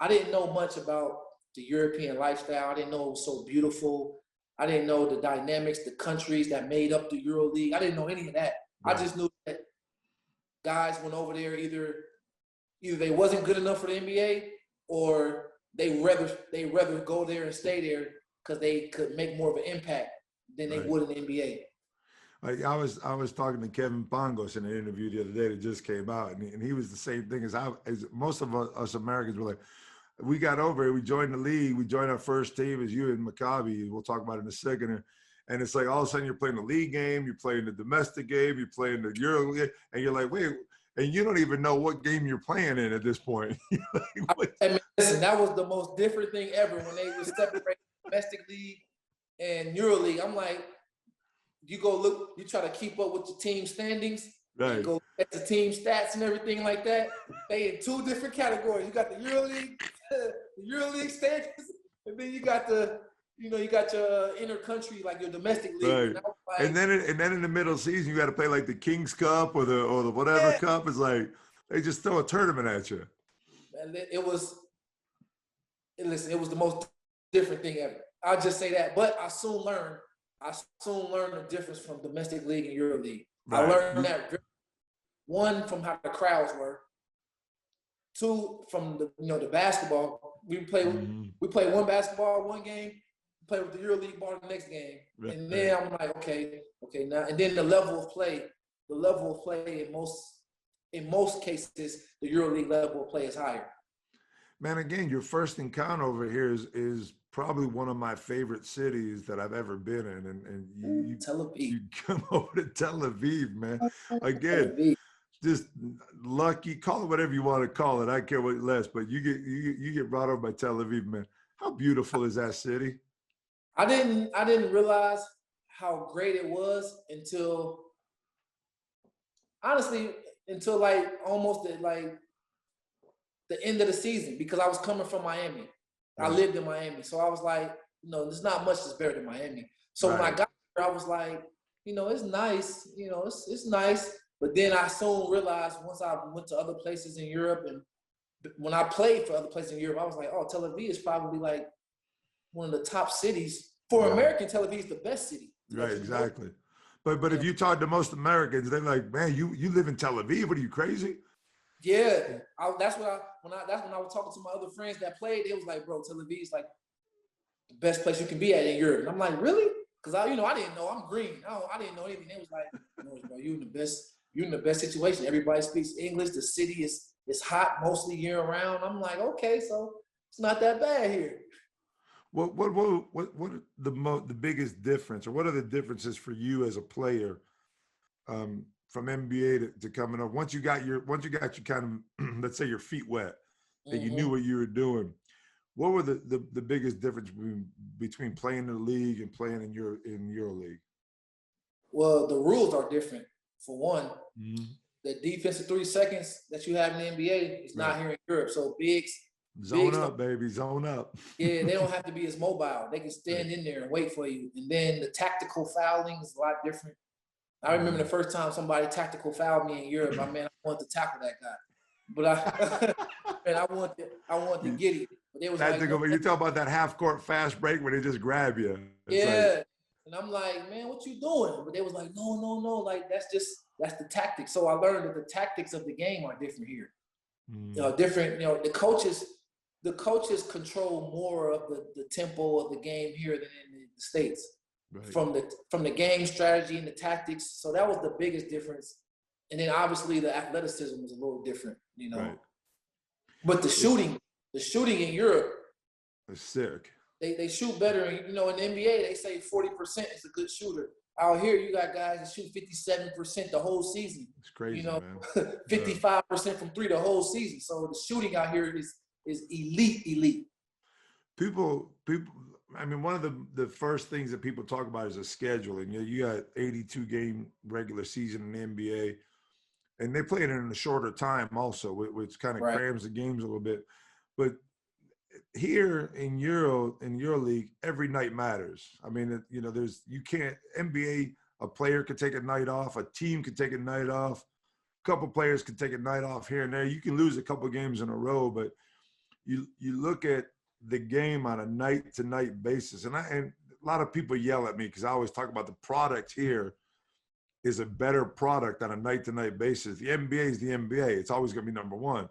I didn't know much about the European lifestyle. I didn't know it was so beautiful. I didn't know the dynamics, the countries that made up the EuroLeague. I didn't know any of that. Right. I just knew that guys went over there, either they wasn't good enough for the NBA, or they rather go there and stay there because they could make more of an impact than they would in the NBA. Like I was talking to Kevin Pangos in an interview the other day that just came out, and he was the same thing as most of us Americans were like, we got over here, we joined the league, we joined our first team as you and Maccabi. We'll talk about it in a second. And it's like all of a sudden you're playing the league game, you're playing the domestic game, you're playing the EuroLeague, and you're like, wait, and you don't even know what game you're playing in at this point. I mean, listen, that was the most different thing ever when they would separate domestic league and EuroLeague. I'm like, you go look, you try to keep up with your team standings, right. You go at the team stats and everything like that. They in two different categories. You got the EuroLeague standings, and then you got you got your inter-country, like your domestic league. Right. And then in the middle of the season, you got to play like the King's Cup or the whatever cup. It's like they just throw a tournament at you. And it was the most different thing ever. I'll just say that. But I soon learned the difference from domestic league and EuroLeague. Right. I learned that, one, from how the crowds were. Two, from the basketball. We play one basketball one game, play with the EuroLeague ball the next game. Right. And then I'm like, okay now. And then the level of play in most cases, the EuroLeague level of play is higher. Man, again, your first encounter over here is probably one of my favorite cities that I've ever been in. And you Tel Aviv. You come over to Tel Aviv, man. Again, just lucky, call it whatever you want to call it. I care what less, but you get brought over by Tel Aviv, man. How beautiful is that city? I didn't realize how great it was until like almost at like the end of the season, because I was coming from Miami. Right. I lived in Miami. So I was like, there's not much that's better than Miami. So when I got there, I was like, it's nice, it's nice. But then I soon realized, once I went to other places in Europe, and when I played for other places in Europe, I was like, oh, Tel Aviv is probably like one of the top cities. For American, Tel Aviv is the best city. Right, exactly. But if you talk to most Americans, they're like, man, you live in Tel Aviv? What are you, crazy? Yeah, that's when I was talking to my other friends that played. It was like, bro, Tel Aviv is like the best place you can be at in Europe. And I'm like, really? Because I didn't know. I'm green. I didn't know anything. They was like, no, bro, you're in the best situation. Everybody speaks English. The city is hot mostly year round. I'm like, okay, so it's not that bad here. What are the biggest difference, or what are the differences for you as a player from NBA to coming up? Once you got your kind of, let's say, your feet wet, and you knew what you were doing, what were the biggest difference between playing in the league and playing in EuroLeague? Well, the rules are different. For one, the defensive 3 seconds that you have in the NBA is not here in Europe. So bigs up, baby, zone up. Yeah, they don't have to be as mobile. They can stand in there and wait for you. And then the tactical fouling is a lot different. I remember the first time somebody tactical fouled me in Europe. I mean, want to tackle that guy. But and I want to get it. But they was That like, thing, you talk about that half court fast break where they just grab you. It's yeah. like, And I'm like, man, what you doing? But they was like, no. Like, that's the tactics. So I learned that the tactics of the game are different here. Different, the coaches control more of the tempo of the game here than in the States. Right. From the game strategy and the tactics. So that was the biggest difference. And then obviously the athleticism was a little different, Right. But the shooting in Europe is sick. They shoot better. In the NBA, they say 40% is a good shooter. Out here, you got guys that shoot 57% the whole season. It's crazy, man. 55% from three the whole season. So the shooting out here is elite. People. I mean, one of the first things that people talk about is the scheduling. You got 82 game regular season in the NBA, and they play it in a shorter time also, which kind of crams the games a little bit. But here in EuroLeague, every night matters. I mean, NBA, a player could take a night off, a team could take a night off, a couple players could take a night off here and there. You can lose a couple games in a row, but you look at the game on a night-to-night basis. And a lot of people yell at me because I always talk about the product here is a better product on a night-to-night basis. The NBA is the NBA. It's always going to be number one.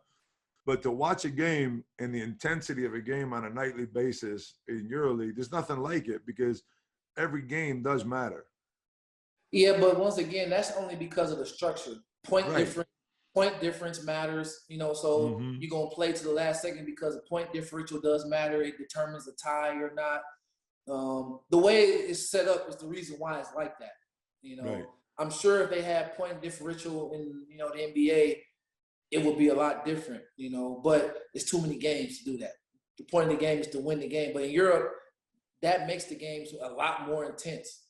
But to watch a game and the intensity of a game on a nightly basis in EuroLeague, there's nothing like it because every game does matter. Yeah, but once again, that's only because of the structure. Point difference matters, so you're going to play to the last second because the point differential does matter. It determines a tie or not. The way it's set up is the reason why it's like that. Right. I'm sure if they had point differential in, the NBA, it would be a lot different, but it's too many games to do that. The point of the game is to win the game. But in Europe, that makes the games a lot more intense,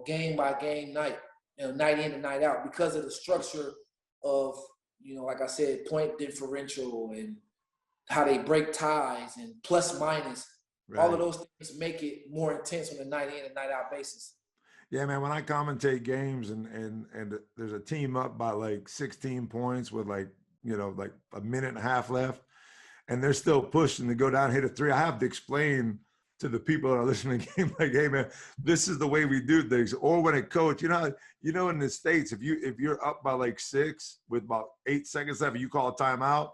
game by game night, night in and night out because of the structure of, like I said, point differential and how they break ties and plus minus. Right. All of those things make it more intense on a night in and night out basis. Yeah, man, when I commentate games and there's a team up by like 16 points with like a minute and a half left, and they're still pushing to go down and hit a three, I have to explain to the people that are listening to the game, like, hey, man, this is the way we do things. Or when a coach, in the States, if you're up by like 6 with about 8 seconds left, and you call a timeout,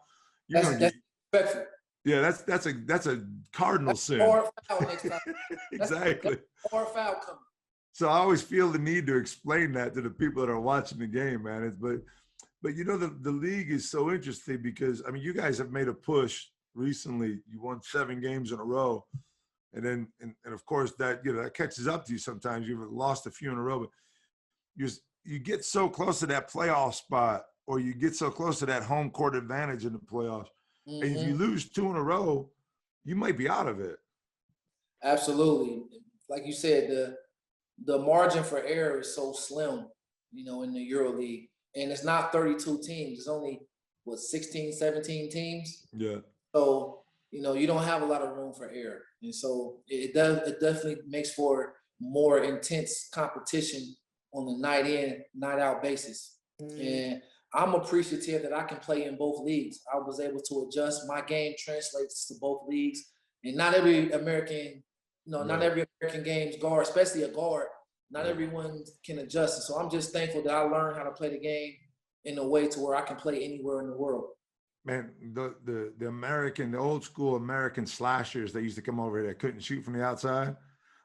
you're going to get – yeah, that's a cardinal sin. Or foul next time. Exactly. Or foul coming. So I always feel the need to explain that to the people that are watching the game, man. But the league is so interesting because, I mean, you guys have made a push recently. You won 7 games in a row. And then, and of course, that catches up to you sometimes. You've lost a few in a row. But you get so close to that playoff spot, or you get so close to that home court advantage in the playoffs. Mm-hmm. And if you lose 2 in a row, you might be out of it. Absolutely. Like you said, the margin for error is so slim, in the EuroLeague. And it's not 32 teams. It's only, 16, 17 teams? Yeah. So, you don't have a lot of room for error. And so it definitely makes for more intense competition on the night in, night out basis. Mm-hmm. And I'm appreciative that I can play in both leagues. I was able to adjust. My game translates to both leagues. And not every American, not every American game's guard, especially a guard, not everyone can adjust. And so I'm just thankful that I learned how to play the game in a way to where I can play anywhere in the world. Man, the old school American slashers that used to come over here that couldn't shoot from the outside,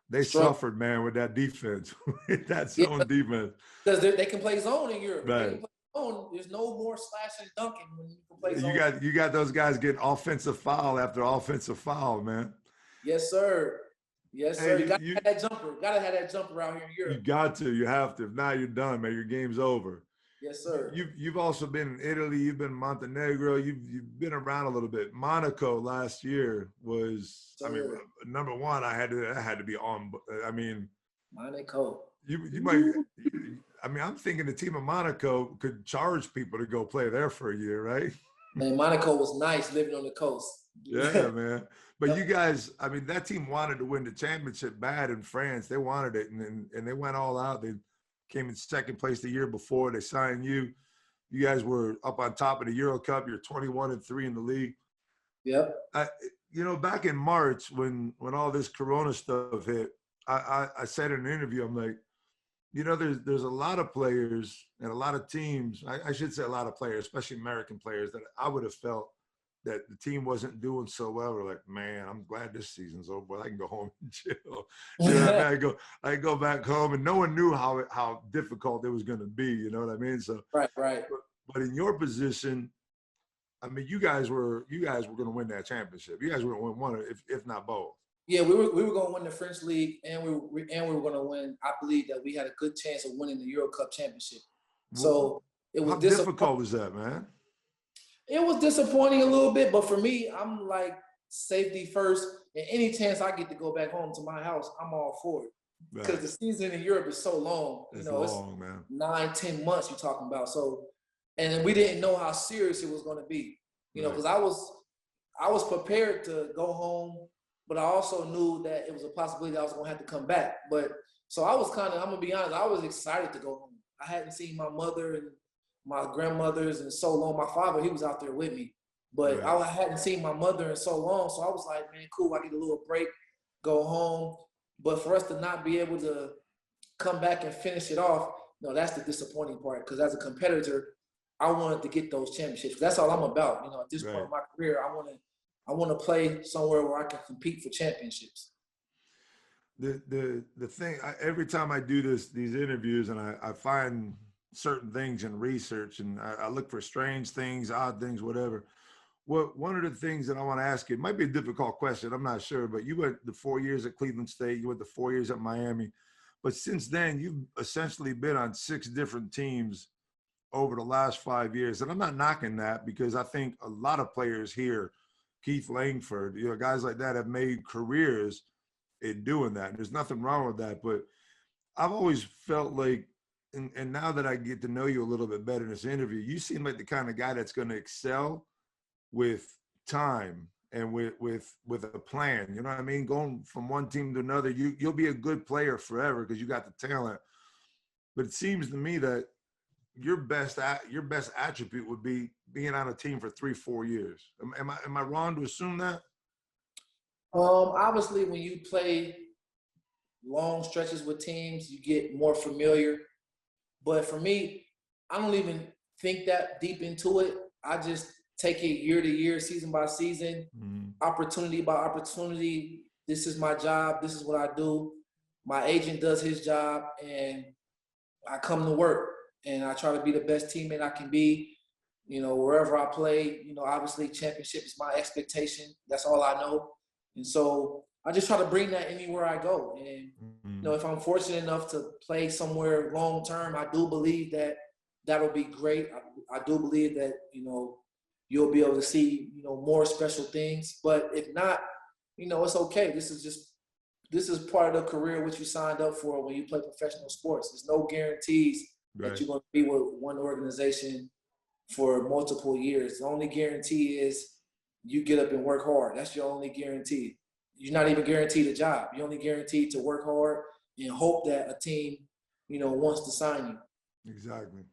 they suffered, man, with that defense, with that zone defense. Because they can play zone in Europe. Right. They can play zone. There's no more slashing dunking when you can play zone. You got those guys getting offensive foul after offensive foul, man. Yes, sir. Yes, sir. You gotta have that jumper. Gotta have that jumper out here in Europe. You got to. You have to. If not, you're done, man. Your game's over. Yes, sir. You've also been in Italy. You've been in Montenegro. You've been around a little bit. Monaco last year was, number one. I had to be on. I mean, Monaco. You might. I'm thinking the team of Monaco could charge people to go play there for a year, right? Man, Monaco was nice living on the coast. Yeah, man. But you guys, that team wanted to win the championship bad in France. They wanted it, and they went all out. They came in second place the year before. They signed you. You guys were up on top of the EuroCup. You're 21-3 in the league. Yep. Back in March when all this Corona stuff hit, I said in an interview, I'm like, there's a lot of players and a lot of teams. I should say a lot of players, especially American players, that I would have felt that the team wasn't doing so well. We're like, man, I'm glad this season's over. I can go home and chill. I go back home, and no one knew how difficult it was going to be. You know what I mean? So right. But in your position, I mean, you guys were going to win that championship. You guys were going to win one, if not both. Yeah, we were going to win the French league, and we were going to win. I believe that we had a good chance of winning the EuroCup championship. So it was how difficult was that, man? It was disappointing a little bit, but for me, I'm like safety first. And any chance I get to go back home to my house, I'm all for it. Because the season in Europe is so long. It's long, man. 9-10 months you're talking about. So, and we didn't know how serious it was going to be. Because I was prepared to go home, but I also knew that it was a possibility that I was going to have to come back. But so I was I'm going to be honest, I was excited to go home. I hadn't seen my mother and my grandmothers in so long. My father, he was out there with me, but I hadn't seen my mother in so long. So I was like, man, cool. I get a little break, go home. But for us to not be able to come back and finish it off, that's the disappointing part. Because as a competitor, I wanted to get those championships. That's all I'm about. At this point in my career, I want to play somewhere where I can compete for championships. The thing, every time I do these interviews, and I find certain things in research, and I look for strange things, odd things, whatever. One of the things that I want to ask you, it might be a difficult question, I'm not sure, but you went the 4 years at Cleveland State, you went the 4 years at Miami, but since then you've essentially been on 6 different teams over the last 5 years. And I'm not knocking that, because I think a lot of players here, Keith Langford, guys like that have made careers in doing that. And there's nothing wrong with that. But I've always felt like, and now that I get to know you a little bit better in this interview, you seem like the kind of guy that's going to excel with time and with a plan. You know what I mean? Going from one team to another, you'll be a good player forever because you got the talent. But it seems to me that your best attribute would be being on a team for 3-4 years. Am I wrong to assume that? Obviously, when you play long stretches with teams, you get more familiar. But for me, I don't even think that deep into it. I just take it year to year, season by season, opportunity by opportunity. This is my job. This is what I do. My agent does his job, and I come to work, and I try to be the best teammate I can be, wherever I play. Obviously championship is my expectation. That's all I know. And so I just try to bring that anywhere I go. And, if I'm fortunate enough to play somewhere long-term, I do believe that that'll be great. I do believe that, you'll be able to see, more special things. But if not, it's okay. This is part of the career which you signed up for when you play professional sports. There's no guarantees that you're going to be with one organization for multiple years. The only guarantee is you get up and work hard. That's your only guarantee. You're not even guaranteed a job. You're only guaranteed to work hard and hope that a team, wants to sign you. Exactly.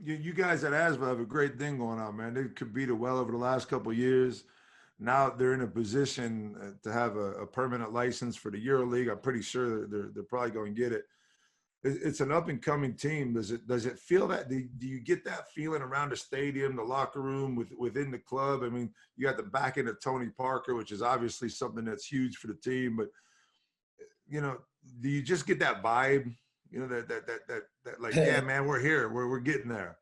You guys at ASVEL have a great thing going on, man. They competed well over the last couple of years. Now they're in a position to have a permanent license for the EuroLeague. I'm pretty sure they're probably going to get it. It's an up and coming team. Does it feel that? Do you get that feeling around the stadium, the locker room, within the club? I mean, you got the back end of Tony Parker, which is obviously something that's huge for the team. But do you just get that vibe? That like, yeah, man, we're here. We're getting there.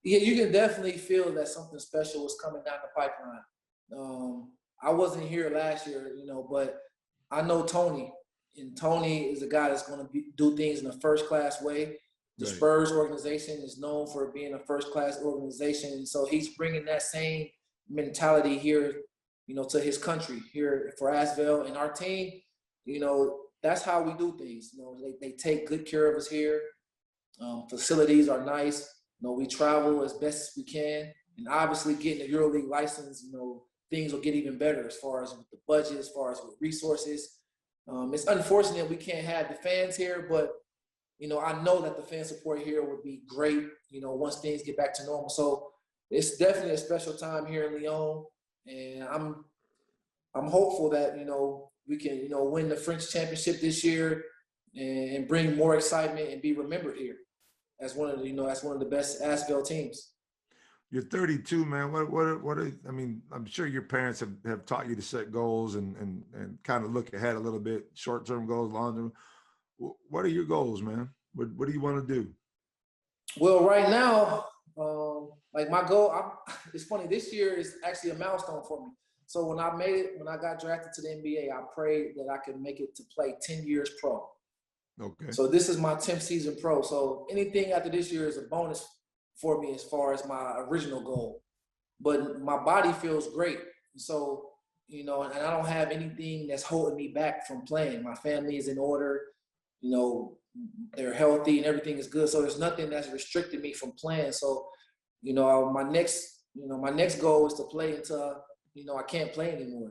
Yeah, you can definitely feel that something special is coming down the pipeline. I wasn't here last year, but I know Tony. And Tony is a guy that's going to do things in a first-class way. The Spurs organization is known for being a first-class organization. And so he's bringing that same mentality here, to his country, here for ASVEL. And our team, that's how we do things. They take good care of us here. Facilities are nice. We travel as best as we can. And obviously getting a EuroLeague license, things will get even better as far as with the budget, as far as with resources. It's unfortunate we can't have the fans here, but I know that the fan support here would be great, once things get back to normal. So it's definitely a special time here in Lyon, and I'm hopeful that, we can, win the French championship this year and bring more excitement and be remembered here as one of the best ASVEL teams. You're 32, man. I mean, I'm sure your parents have taught you to set goals and kind of look ahead a little bit, short-term goals, long-term. What are your goals, man? What do you want to do? Well, right now, like my goal, it's funny, this year is actually a milestone for me. So when I got drafted to the NBA, I prayed that I could make it to play 10 years pro. Okay. So this is my 10th season pro. So anything after this year is a bonus for me as far as my original goal. But my body feels great. So, and I don't have anything that's holding me back from playing. My family is in order, they're healthy and everything is good. So there's nothing that's restricted me from playing. So, my next goal is to play until, I can't play anymore,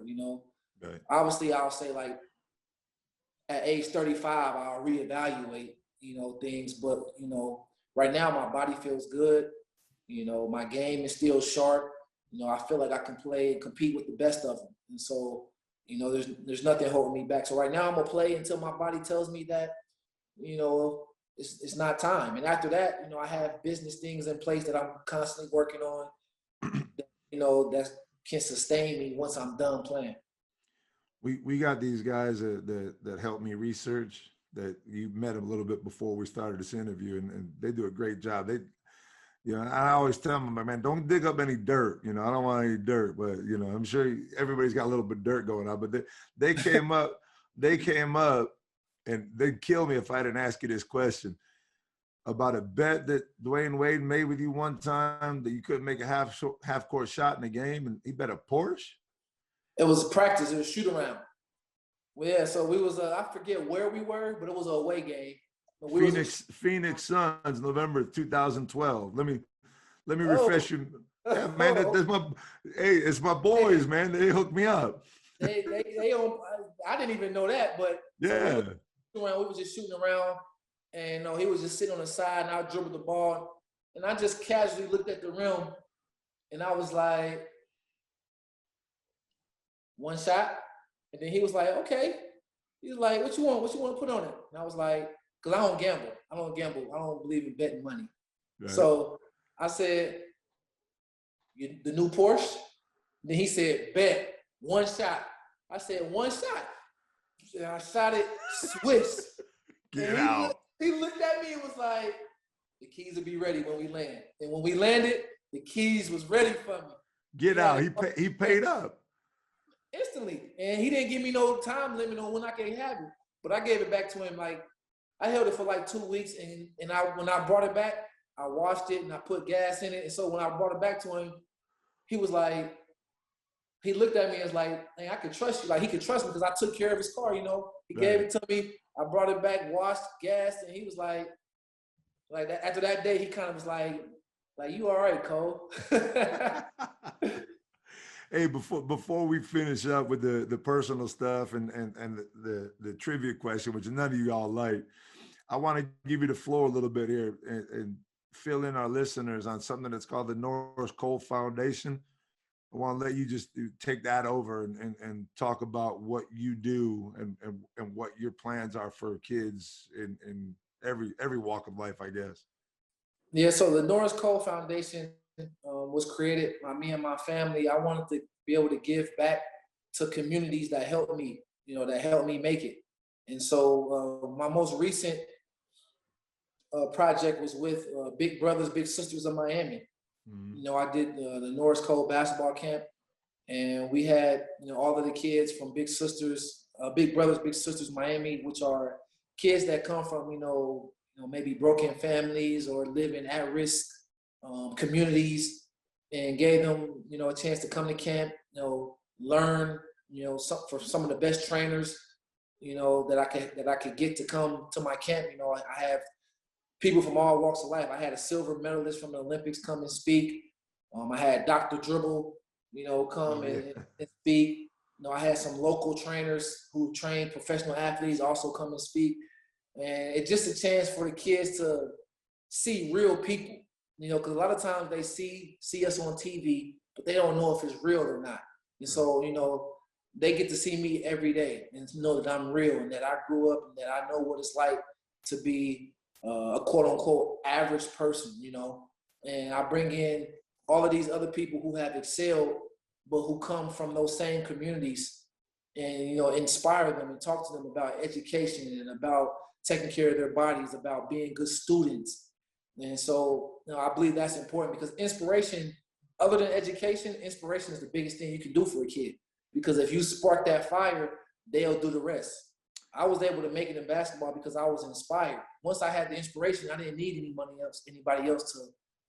Right. Obviously, I'll say, like, at age 35, I'll reevaluate, things. But, right now my body feels good. My game is still sharp. I feel like I can play and compete with the best of them. And so, there's nothing holding me back. So right now I'm going to play until my body tells me that, it's not time. And after that, I have business things in place that I'm constantly working on, that can sustain me once I'm done playing. We got these guys that help me research, that you met them a little bit before we started this interview, and they do a great job. I always tell them, man, don't dig up any dirt. I don't want any dirt, but I'm sure everybody's got a little bit of dirt going on. But they came up, and they'd kill me if I didn't ask you this question about a bet that DWade made with you one time that you couldn't make a half court shot in the game, and he bet a Porsche. It was practice. It was shoot around. Well, yeah. So we was I forget where we were, but it was an away game. Phoenix Suns, November 2012. Let me refresh you. Yeah, man, it's my boys, man. They hooked me up. They I didn't even know that, but yeah. We were just shooting around, and he was just sitting on the side, and I dribbled the ball, and I just casually looked at the rim, and I was like, one shot, and then he was like, okay. He was like, what you want to put on it? And I was like, because I don't gamble. I don't believe in betting money. Right. So I said, the new Porsche? Then he said, bet, one shot. I said, one shot. And I shot it Swiss. Get out. He looked at me and was like, the keys will be ready when we land. And when we landed, the keys was ready for me. Get out. He paid up. Instantly. And he didn't give me no time limit on when I could have it. But I gave it back to him. Like, I held it for like 2 weeks, and when I brought it back, I washed it and I put gas in it. And so when I brought it back to him, he was like, he looked at me and was like, hey, I can trust you. Like, he could trust me because I took care of his car, He right. Gave it to me. I brought it back, washed, gas, and he was like that. After that day, he kind of was like, you all right, Cole? Hey, before we finish up with the personal stuff and the trivia question, which none of y'all like, I want to give you the floor a little bit here and fill in our listeners on something that's called the Norris Cole Foundation. I want to let you just take that over and talk about what you do and what your plans are for kids in every walk of life, I guess. Yeah, so the Norris Cole Foundation was created by me and my family. I wanted to be able to give back to communities that helped me, that helped me make it. And so my most recent project was with Big Brothers, Big Sisters of Miami. Mm-hmm. I did the Norris Cole basketball camp, and we had, all of the kids from Big Sisters, Big Brothers, Big Sisters Miami, which are kids that come from, maybe broken families or live in at-risk communities, and gave them, a chance to come to camp, learn, from some of the best trainers, that I could get to come to my camp. I have people from all walks of life. I had a silver medalist from the Olympics come and speak. I had Dr. Dribble, come and speak. I had some local trainers who train professional athletes also come and speak. And it's just a chance for the kids to see real people, you know, because a lot of times they see us on TV, but they don't know if it's real or not. And so, you know, they get to see me every day and to know that I'm real and that I grew up and that I know what it's like to be a quote unquote average person, you know. And I bring in all of these other people who have excelled, but who come from those same communities and, you know, inspire them and talk to them about education and about taking care of their bodies, about being good students. And so, you know, I believe that's important because inspiration, other than education, inspiration is the biggest thing you can do for a kid. Because if you spark that fire, they'll do the rest. I was able to make it in basketball because I was inspired. Once I had the inspiration, I didn't need anybody else to,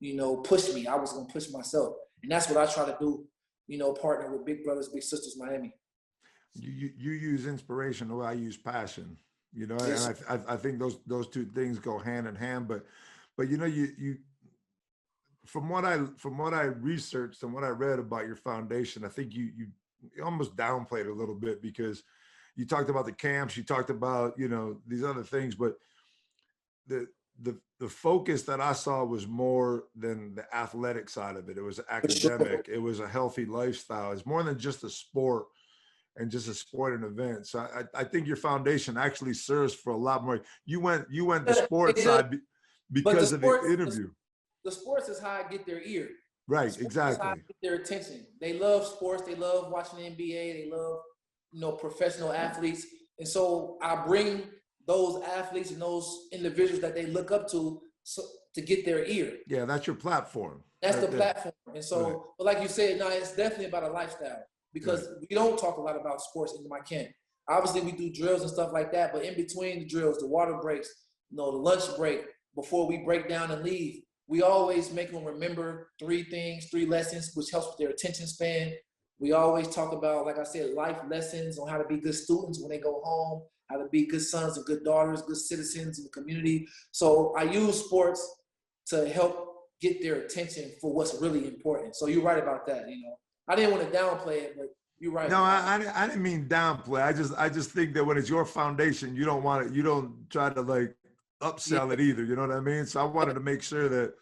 you know, push me. I was going to push myself. And that's what I try to do, you know, partner with Big Brothers, Big Sisters Miami. You use inspiration the way I use passion, you know, Yes. and I think those two things go hand in hand. But you know, you from what I researched and what I read about your foundation, I think you almost downplayed a little bit because you talked about the camps, you talked about, you know, these other things, but the focus that I saw was more than the athletic side of it. It was academic. It was a healthy lifestyle. It's more than just a sport and just a sporting event. So I think your foundation actually serves for a lot more. You went the sports side because of the interview. The sports is how I get their ear. Right, Sports exactly. is how I get their attention. They love sports. They love watching the NBA. They love, you know, professional athletes. And so I bring those athletes and those individuals that they look up to get their ear. Yeah, that's your platform. That's the platform. And so, right. But like you said, no, it's definitely about a lifestyle because we don't talk a lot about sports in my camp. Obviously, we do drills and stuff like that, but in between the drills, the water breaks, you know, the lunch break, before we break down and leave, we always make them remember 3 things, 3 lessons, which helps with their attention span. We always talk about, like I said, life lessons on how to be good students when they go home, how to be good sons and good daughters, good citizens in the community. So I use sports to help get their attention for what's really important. So you're right about that, you know. I didn't want to downplay it, but you're right. No, I didn't mean downplay. I just think that when it's your foundation, you don't try to like upsell it either. You know what I mean? So I wanted to make sure that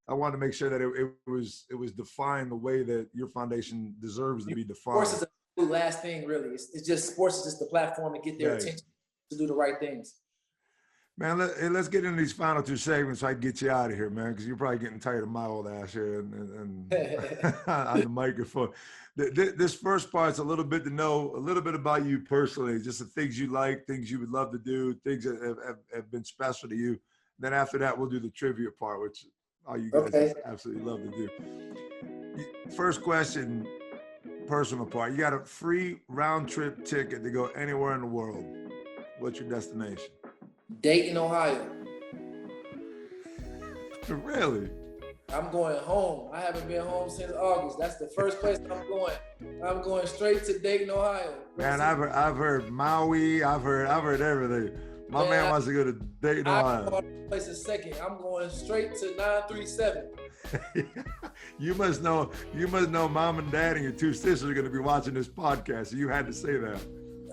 it was defined the way that your foundation deserves to be defined. Sports is the last thing, really. It's just sports is just the platform to get their attention to do the right things. Man, let's get into these final 2 segments so I can get you out of here, man, because you're probably getting tired of my old ass here and on the microphone. This first part's a little bit to know a little bit about you personally, just the things you like, things you would love to do, things that have been special to you. Then after that, we'll do the trivia part, which all you guys absolutely love to do. First question, personal part. You got a free round trip ticket to go anywhere in the world. What's your destination? Dayton, Ohio. Really? I'm going home. I haven't been home since August. That's the first place I'm going. I'm going straight to Dayton, Ohio. Man, I've heard Maui. I've heard everything. My man wants to go to Dayton, Ohio. Place is second. I'm going straight to 937. You must know. Mom and Dad and your 2 sisters are going to be watching this podcast. So you had to say that.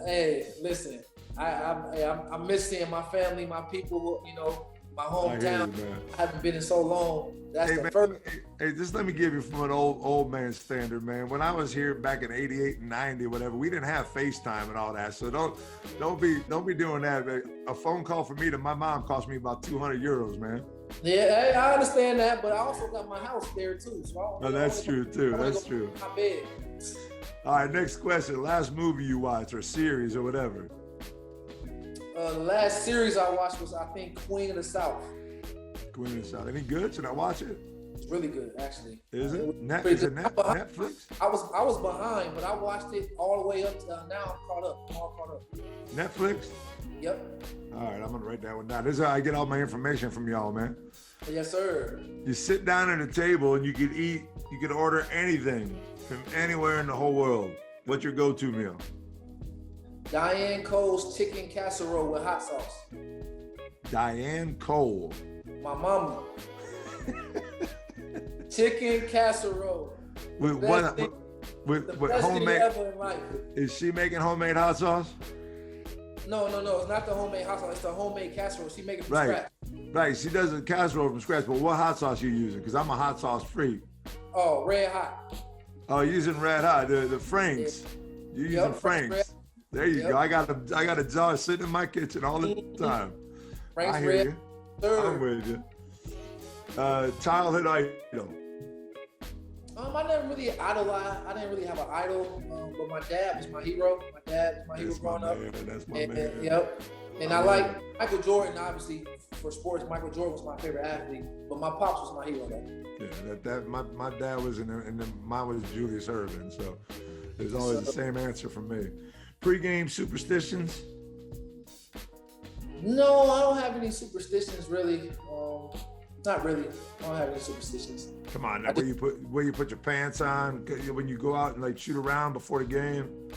Hey, listen. I miss seeing my family, my people. You know, my hometown. I haven't been in so long. That's the first. Hey, just let me give you from an old man standard, man. When I was here back in '88 and '90, whatever, we didn't have FaceTime and all that. So don't be doing that. A phone call for me to my mom cost me about 200 euros, man. Yeah, I understand that, but I also got my house there too. So that's true too. That's true. My bed. All right, next question. Last movie you watched or series or whatever. The last series I watched was, I think, Queen of the South. Queen of the South. Any good? Should I watch it? It's really good, actually. Is it? Is it Netflix? I was behind, but I watched it all the way up to now. I'm caught up. I'm all caught up. Netflix? Yep. All right, I'm gonna write that one down. This is how I get all my information from y'all, man. Yes, sir. You sit down at a table and you could eat. You could order anything from anywhere in the whole world. What's your go-to meal? Diane Cole's chicken casserole with hot sauce. Diane Cole. My mama. Chicken casserole. With homemade. Ever in life. Is she making homemade hot sauce? No. It's not the homemade hot sauce. It's the homemade casserole. She make it from Right. scratch. Right. She does a casserole from scratch. But what hot sauce you using? Because I'm a hot sauce freak. Oh, red hot. Oh, using red hot. The Franks. You're using Franks. Red. There you go. I got a jar sitting in my kitchen all the time. Frank's I hear red. you. Third. I'm with you. Childhood idol. I never really idolized. I didn't really have an idol, but my dad was my hero. My dad was my hero growing up. That's my man. Yep. And I like Michael Jordan, obviously, for sports. Michael Jordan was my favorite athlete, but my pops was my hero, though. Yeah, my dad was and then mine was Julius Erving, so there's always the same answer from me. Pre-game superstitions? No, I don't have any superstitions, really. Not really. I don't have any superstitions. Come on, now, where you put your pants on when you go out and like shoot around before the game?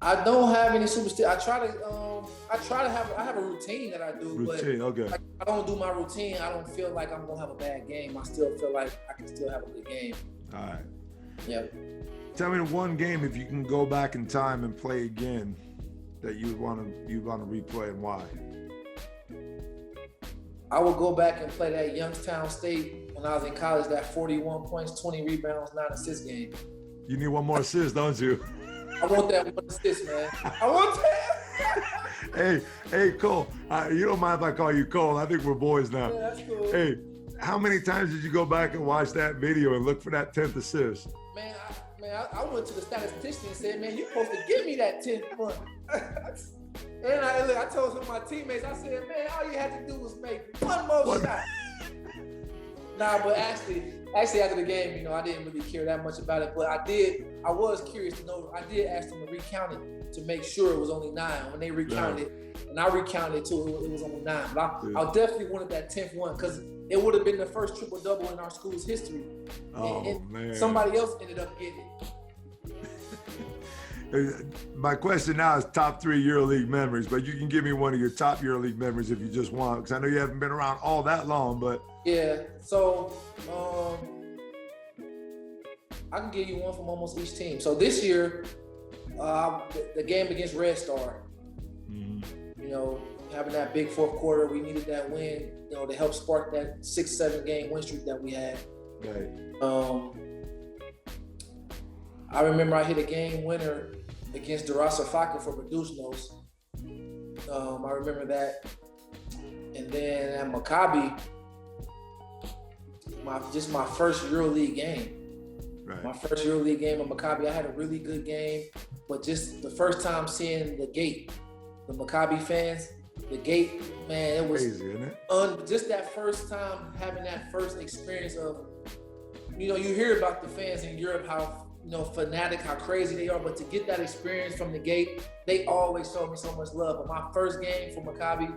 I don't have any superstition. I have a routine that I do, Routine, but okay. like, I don't do my routine. I don't feel like I'm gonna have a bad game. I still feel like I can still have a good game. All right. Yep. Tell me one game if you can go back in time and play again that you want to replay and why. I would go back and play that Youngstown State when I was in college, that 41 points, 20 rebounds, 9 assists game. You need one more assist, don't you? I want that one assist, man. I want that. Hey, Cole, you don't mind if I call you Cole. I think we're boys now. Yeah, that's cool. Hey, how many times did you go back and watch that video and look for that 10th assist? Man, I went to the statistician and said, man, you're supposed to give me that 10th one. And I told some of my teammates, I said, man, all you had to do was make one more shot. Nah, but actually after the game, I didn't really care that much about it, but I was curious to know. I did ask them to recount it to make sure it was only 9. When they recounted it, and I recounted it too, it was only 9. But I definitely wanted that 10th one because it would have been the first triple-double in our school's history. And man. Somebody else ended up getting it. My question now is top 3 EuroLeague memories, but you can give me one of your top EuroLeague memories if you just want, because I know you haven't been around all that long, but. Yeah, so I can give you one from almost each team. So this year, the game against Red Star, having that big fourth quarter, we needed that win, to help spark that 6-7 game win streak that we had. Right. I remember I hit a game winner against Darasa Faka for Badusnos. I remember that. And then at Maccabi, my first EuroLeague game. Right. My first EuroLeague game at Maccabi, I had a really good game, but just the first time seeing the gate, the Maccabi fans, the gate, man, it was crazy, isn't it? Just that first time having that first experience of, you hear about the fans in Europe, how fanatic, how crazy they are, but to get that experience from the gate, they always showed me so much love. But my first game for Maccabi,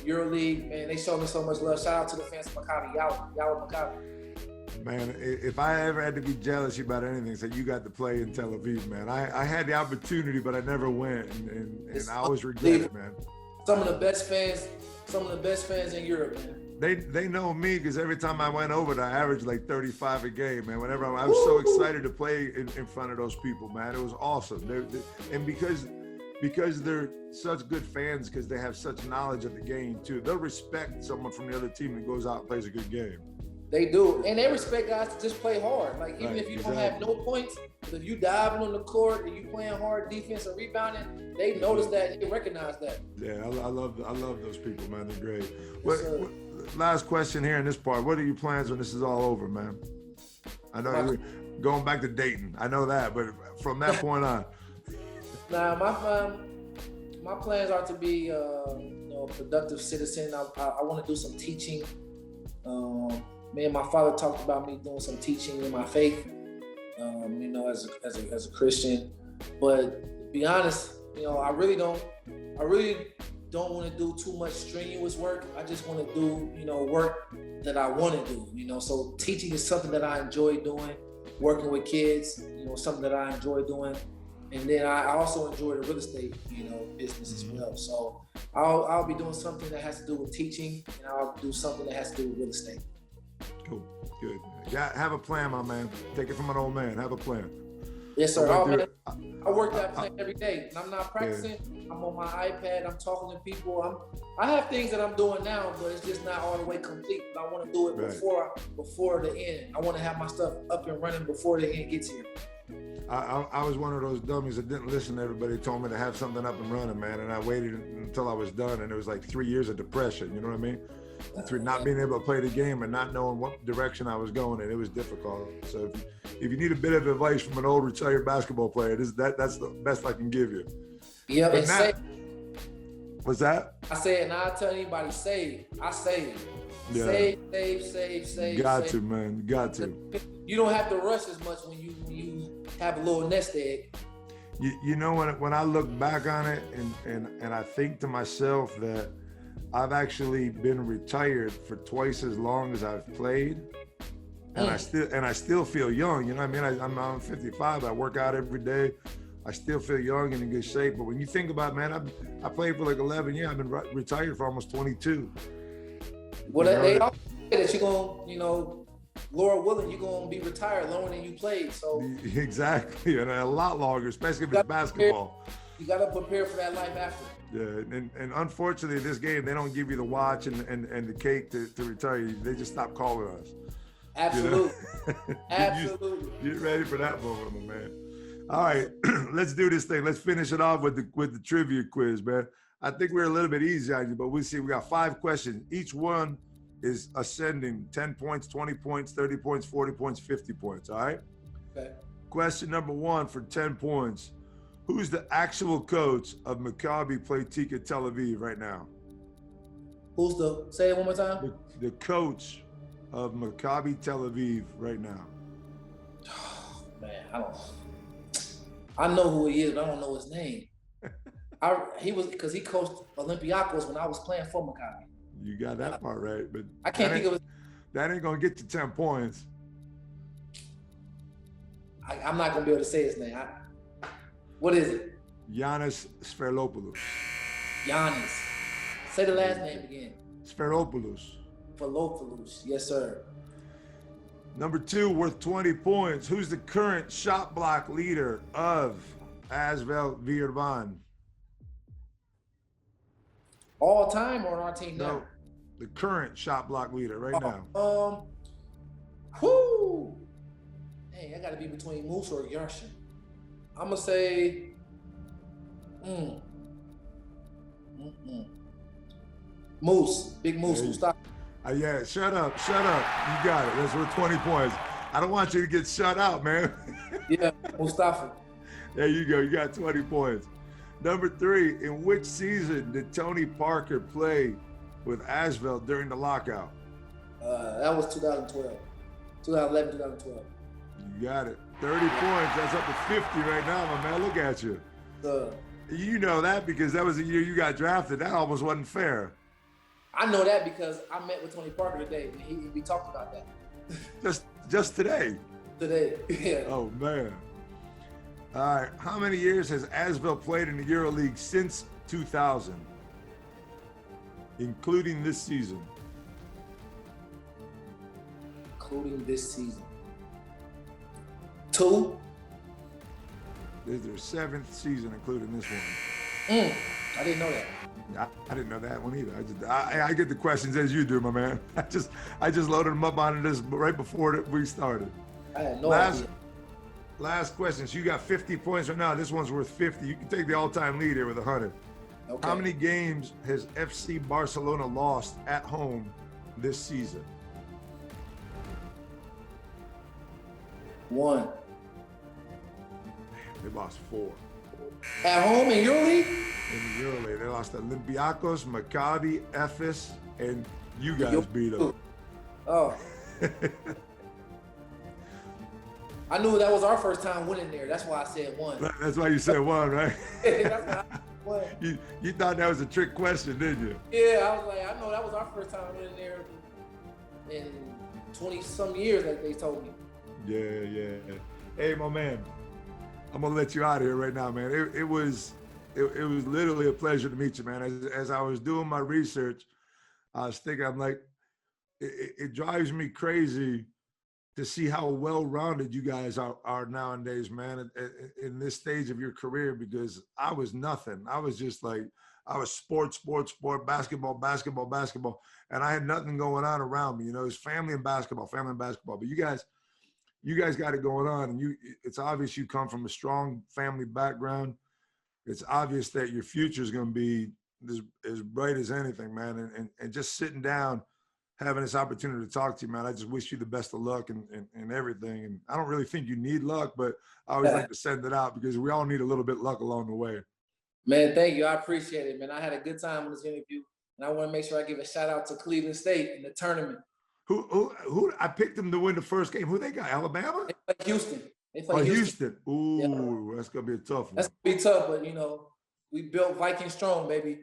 EuroLeague, man, they showed me so much love. Shout out to the fans of Maccabi, y'all Maccabi. Man, if I ever had to be jealous about anything, so you got to play in Tel Aviv, man. I had the opportunity, but I never went, and I always regret it, man. Some of the best fans in Europe, man. They know me because every time I went over there, I averaged like 35 a game, man. Whenever I was so excited to play in front of those people, man. It was awesome. And because they're such good fans, because they have such knowledge of the game too, they'll respect someone from the other team that goes out and plays a good game. They do, and they respect guys to just play hard. Like even if you don't have no points, but if you diving on the court and you playing hard defense or rebounding, they notice that and they recognize that. Yeah, I love those people, man. They're great. Last question here in this part. What are your plans when this is all over, man? I know you're going back to Dayton. I know that, but from that point on. Nah, my plans are to be a productive citizen. I want to do some teaching. Me and my father talked about me doing some teaching in my faith, as a Christian. But to be honest, I really don't want to do too much strenuous work. I just want to do, work that I want to do, So teaching is something that I enjoy doing. Working with kids, something that I enjoy doing. And then I also enjoy the real estate, business as well. So I'll be doing something that has to do with teaching, and I'll do something that has to do with real estate. Cool, good. Yeah, have a plan, my man. Take it from an old man. Have a plan. Yes, sir. I Oh, went man, through I work that plan every day. And I'm not practicing. I'm on my iPad. I'm talking to people. I have things that I'm doing now, but it's just not all the way complete. But I want to do it before the end. I want to have my stuff up and running before the end gets here. I was one of those dummies that didn't listen to everybody told me to have something up and running, man. And I waited until I was done, and it was like 3 years of depression. You know what I mean? Through not being able to play the game and not knowing what direction I was going in, it was difficult. So if you need a bit of advice from an old retired basketball player, that's the best I can give you. Yeah, but what's that? I say it, and I tell anybody, save. I save. Yeah. Save. Got to, man. Got to. You don't have to rush as much when you have a little nest egg. You know, when I look back on it and I think to myself that I've actually been retired for twice as long as I've played, and I still feel young. You know what I mean? I'm 55. I work out every day. I still feel young and in good shape. But when you think about, man, I played for like 11 years. I've been retired for almost 22. Well, they all say that you're gonna, Lord willing, you're gonna be retired longer than you played. So exactly, and a lot longer, especially if it's basketball. You gotta prepare for that life after. Yeah, and unfortunately, this game they don't give you the watch and the cake to retire you. They just stop calling us. Absolutely, absolutely. Get ready for that moment, my man. All right, let's do this thing. Let's finish it off with the trivia quiz, man. I think we're a little bit easy on you, but we'll see. We got 5 questions. Each one is ascending: 10 points, 20 points, 30 points, 40 points, 50 points. All right. Okay. Question number 1 for 10 points. Who's the actual coach of Maccabi Playtika Tel Aviv right now? Say it one more time? The coach of Maccabi Tel Aviv right now. Oh, man, I know who he is, but I don't know his name. Because he coached Olympiacos when I was playing for Maccabi. You got that part right, but I can't think of it. That ain't gonna get you 10 points. I'm not gonna be able to say his name. What is it? Giannis Sferlopoulos. Giannis. Say the last name again. Sferlopoulos. Sferlopoulos. Yes, sir. Number 2, worth 20 points. Who's the current shot block leader of ASVEL Virban? All time or on our team now? No, the current shot block leader right now. Hey, I gotta be between Moose or Yarshin. I'm gonna say, Moose, Big Moose, Mustafa. Yeah, shut up. You got it. That's worth 20 points. I don't want you to get shut out, man. Yeah, Mustafa. There you go. You got 20 points. Number 3, in which season did Tony Parker play with ASVEL during the lockout? That was 2012. 2011, 2012. You got it. 30 points. That's up to 50 right now, my man. Look at you. You know that because that was the year you got drafted. That almost wasn't fair. I know that because I met with Tony Parker today and we talked about that. Just today? Today, yeah. Oh, man. All right. How many years has ASVEL played in the EuroLeague since 2000, including this season? Including this season. 2. This is their 7th season, including this one. I didn't know that. I didn't know that one either. I get the questions as you do, my man. I just loaded them up on this right before we started. I had no idea. Last question. So you got 50 points right now. This one's worth 50. You can take the all-time lead here with 100. Okay. How many games has FC Barcelona lost at home this season? 1. They lost 4. At home in EuroLeague? In the EuroLeague. They lost to Olympiacos, Maccabi, Ephes, and you guys beat them. Oh. I knew that was our first time winning there. That's why I said 1. That's why you said 1, right? That's why I said 1. You thought that was a trick question, didn't you? Yeah, I was like, I know that was our first time winning there in 20-some years, like they told me. Yeah. Hey, my man, I'm gonna let you out of here right now, man. It was literally a pleasure to meet you, man. As I was doing my research, I was thinking, I'm like, it drives me crazy to see how well-rounded you guys are nowadays, man, in this stage of your career, because I was nothing. I was just like, I was sport, basketball, and I had nothing going on around me. You know, it's family and basketball. But you guys got it going on, and it's obvious you come from a strong family background. It's obvious that your future is going to be as bright as anything, man. And just sitting down, having this opportunity to talk to you, man, I just wish you the best of luck and everything. And I don't really think you need luck, but I always like to send it out because we all need a little bit of luck along the way. Man, thank you. I appreciate it, man. I had a good time on this interview, and I want to make sure I give a shout out to Cleveland State in the tournament. Who I picked them to win the first game. Who they got? Alabama? They play Houston. They play Houston. Ooh, yeah. That's gonna be a tough one. That's gonna be tough, but you know, we built Viking strong, baby.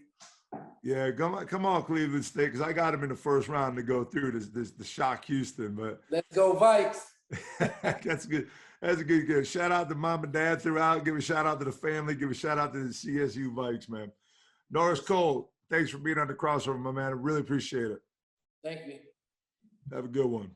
Yeah, come on, Cleveland State, because I got them in the first round to go through the shock Houston. But let's go Vikes. That's good. That's a good. Shout out to mom and dad throughout. Give a shout out to the family. Give a shout out to the CSU Vikes, man. Norris Cole, thanks for being on the crossover, my man. I really appreciate it. Thank you. Have a good one.